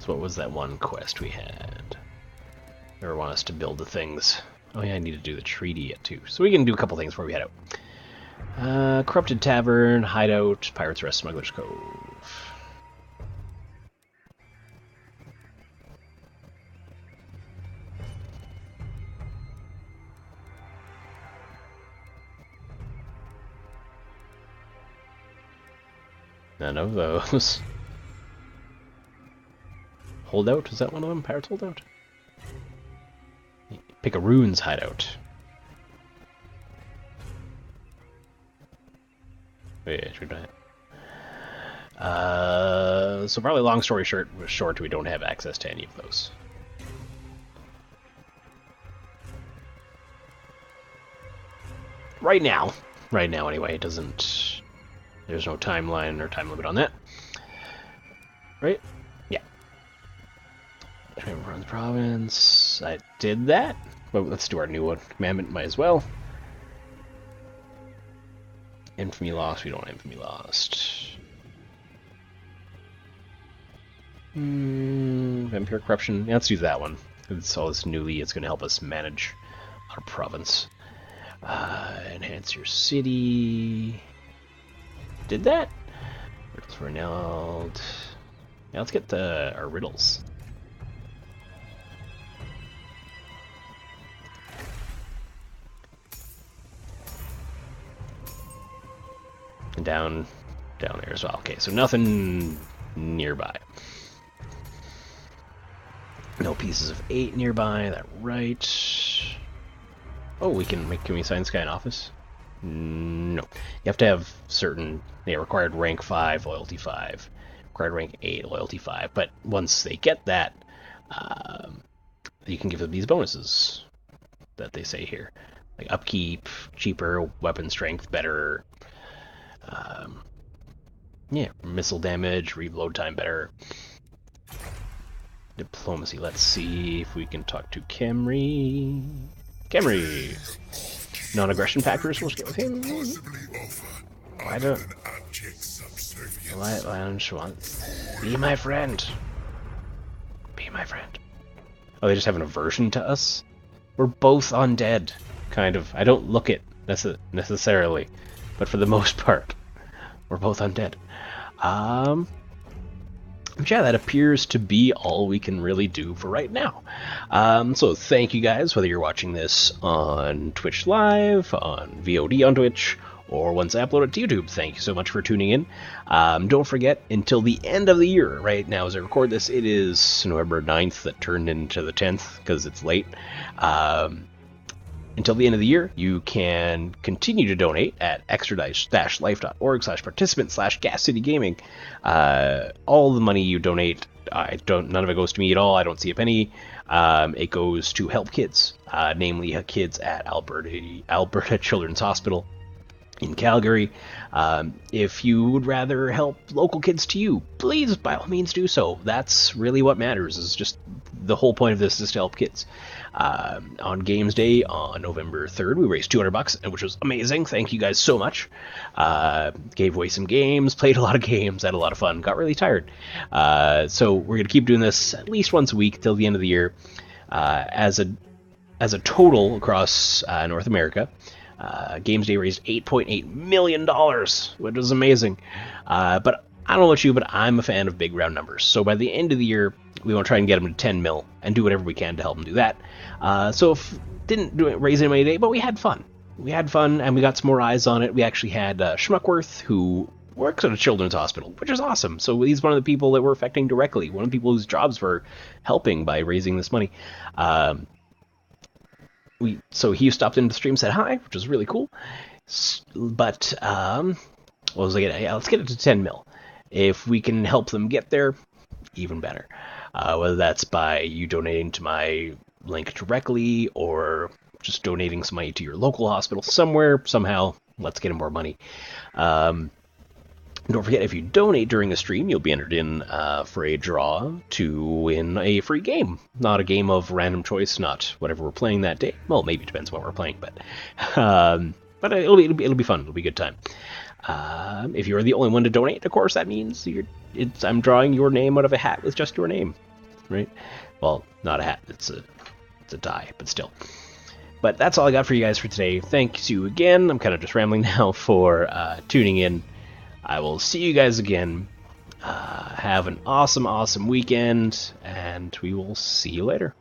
So what was that one quest we had? They want us to build the things. Oh yeah, I need to do the treaty yet too. So we can do a couple things before we head out. Corrupted Tavern, Hideout, Pirate's Rest, Smuggler's Cove. None of those. Holdout? Is that one of them? Pirates Holdout? Pick a runes hideout. Yeah, should I? So probably long story short, we don't have access to any of those. Right now anyway, it doesn't. There's no timeline or time limit on that. Right? Yeah. Run the province. I did that. But let's do our new one. Commandment, might as well. Infamy lost. We don't want infamy lost. Vampire corruption. Yeah, let's do that one. It's all this newly. It's going to help us manage our province. Enhance your city. Did that? Riddles renowned. Yeah, let's get our riddles. And down there as well. Okay, so nothing nearby. No pieces of 8 nearby. That right? Oh, can we sign Sky in office? No. You have to have certain, required rank 5, loyalty 5. Required rank 8, loyalty 5. But once they get that, you can give them these bonuses that they say here. Like upkeep, cheaper, weapon strength, better. Missile damage, reload time better. Diplomacy, let's see if we can talk to Camry. Camry! Non-aggression factors, we'll get with him. Why don't you want... Be my friend. Be my friend. Oh, they just have an aversion to us? We're both undead, kind of. I don't look it necessarily, but for the most part, we're both undead. Yeah, that appears to be all we can really do for right now. So thank you guys, whether you're watching this on Twitch Live, on VOD on Twitch, or once I upload it to YouTube. Thank you so much for tuning in. Don't forget, until the end of the year, right now as I record this, it is November 9th that turned into the 10th because it's late. Until the end of the year, you can continue to donate at extra-life.org/participant/GasCityGaming. All the money you donate, none of it goes to me at all. I don't see a penny. It goes to help kids, namely kids at Alberta Children's Hospital. in Calgary. If you would rather help local kids to you, please, by all means, do so. That's really what matters. Is just the whole point of this is to help kids. On Games Day on November 3rd, we raised $200, which was amazing. Thank you guys so much. Gave away some games, played a lot of games, had a lot of fun, got really tired. So we're going to keep doing this at least once a week till the end of the year. As a total across North America, Games Day raised $8.8 million, which was amazing. But I don't know about you, but I'm a fan of big round numbers. So by the end of the year, we want to try and get them to 10 mil and do whatever we can to help them do that. So if didn't raise any money today, but we had fun. We had fun and we got some more eyes on it. We actually had Schmuckworth, who works at a children's hospital, which is awesome. So he's one of the people that we're affecting directly, one of the people whose jobs we're helping by raising this money. So he stopped into the stream, said hi, which was really cool. But what was I getting? Yeah, let's get it to 10 mil. If we can help them get there, even better. Whether that's by you donating to my link directly or just donating some money to your local hospital somewhere, somehow, let's get them more money. Don't forget, if you donate during a stream, you'll be entered in for a draw to win a free game. Not a game of random choice, not whatever we're playing that day. Well, maybe it depends what we're playing, but it'll be fun. It'll be a good time. If you're the only one to donate, of course, that means I'm drawing your name out of a hat with just your name, right? Well, not a hat. It's a die, but still. But that's all I got for you guys for today. Thanks you again. I'm kind of just rambling now for tuning in. I will see you guys again. Have an awesome weekend, and we will see you later.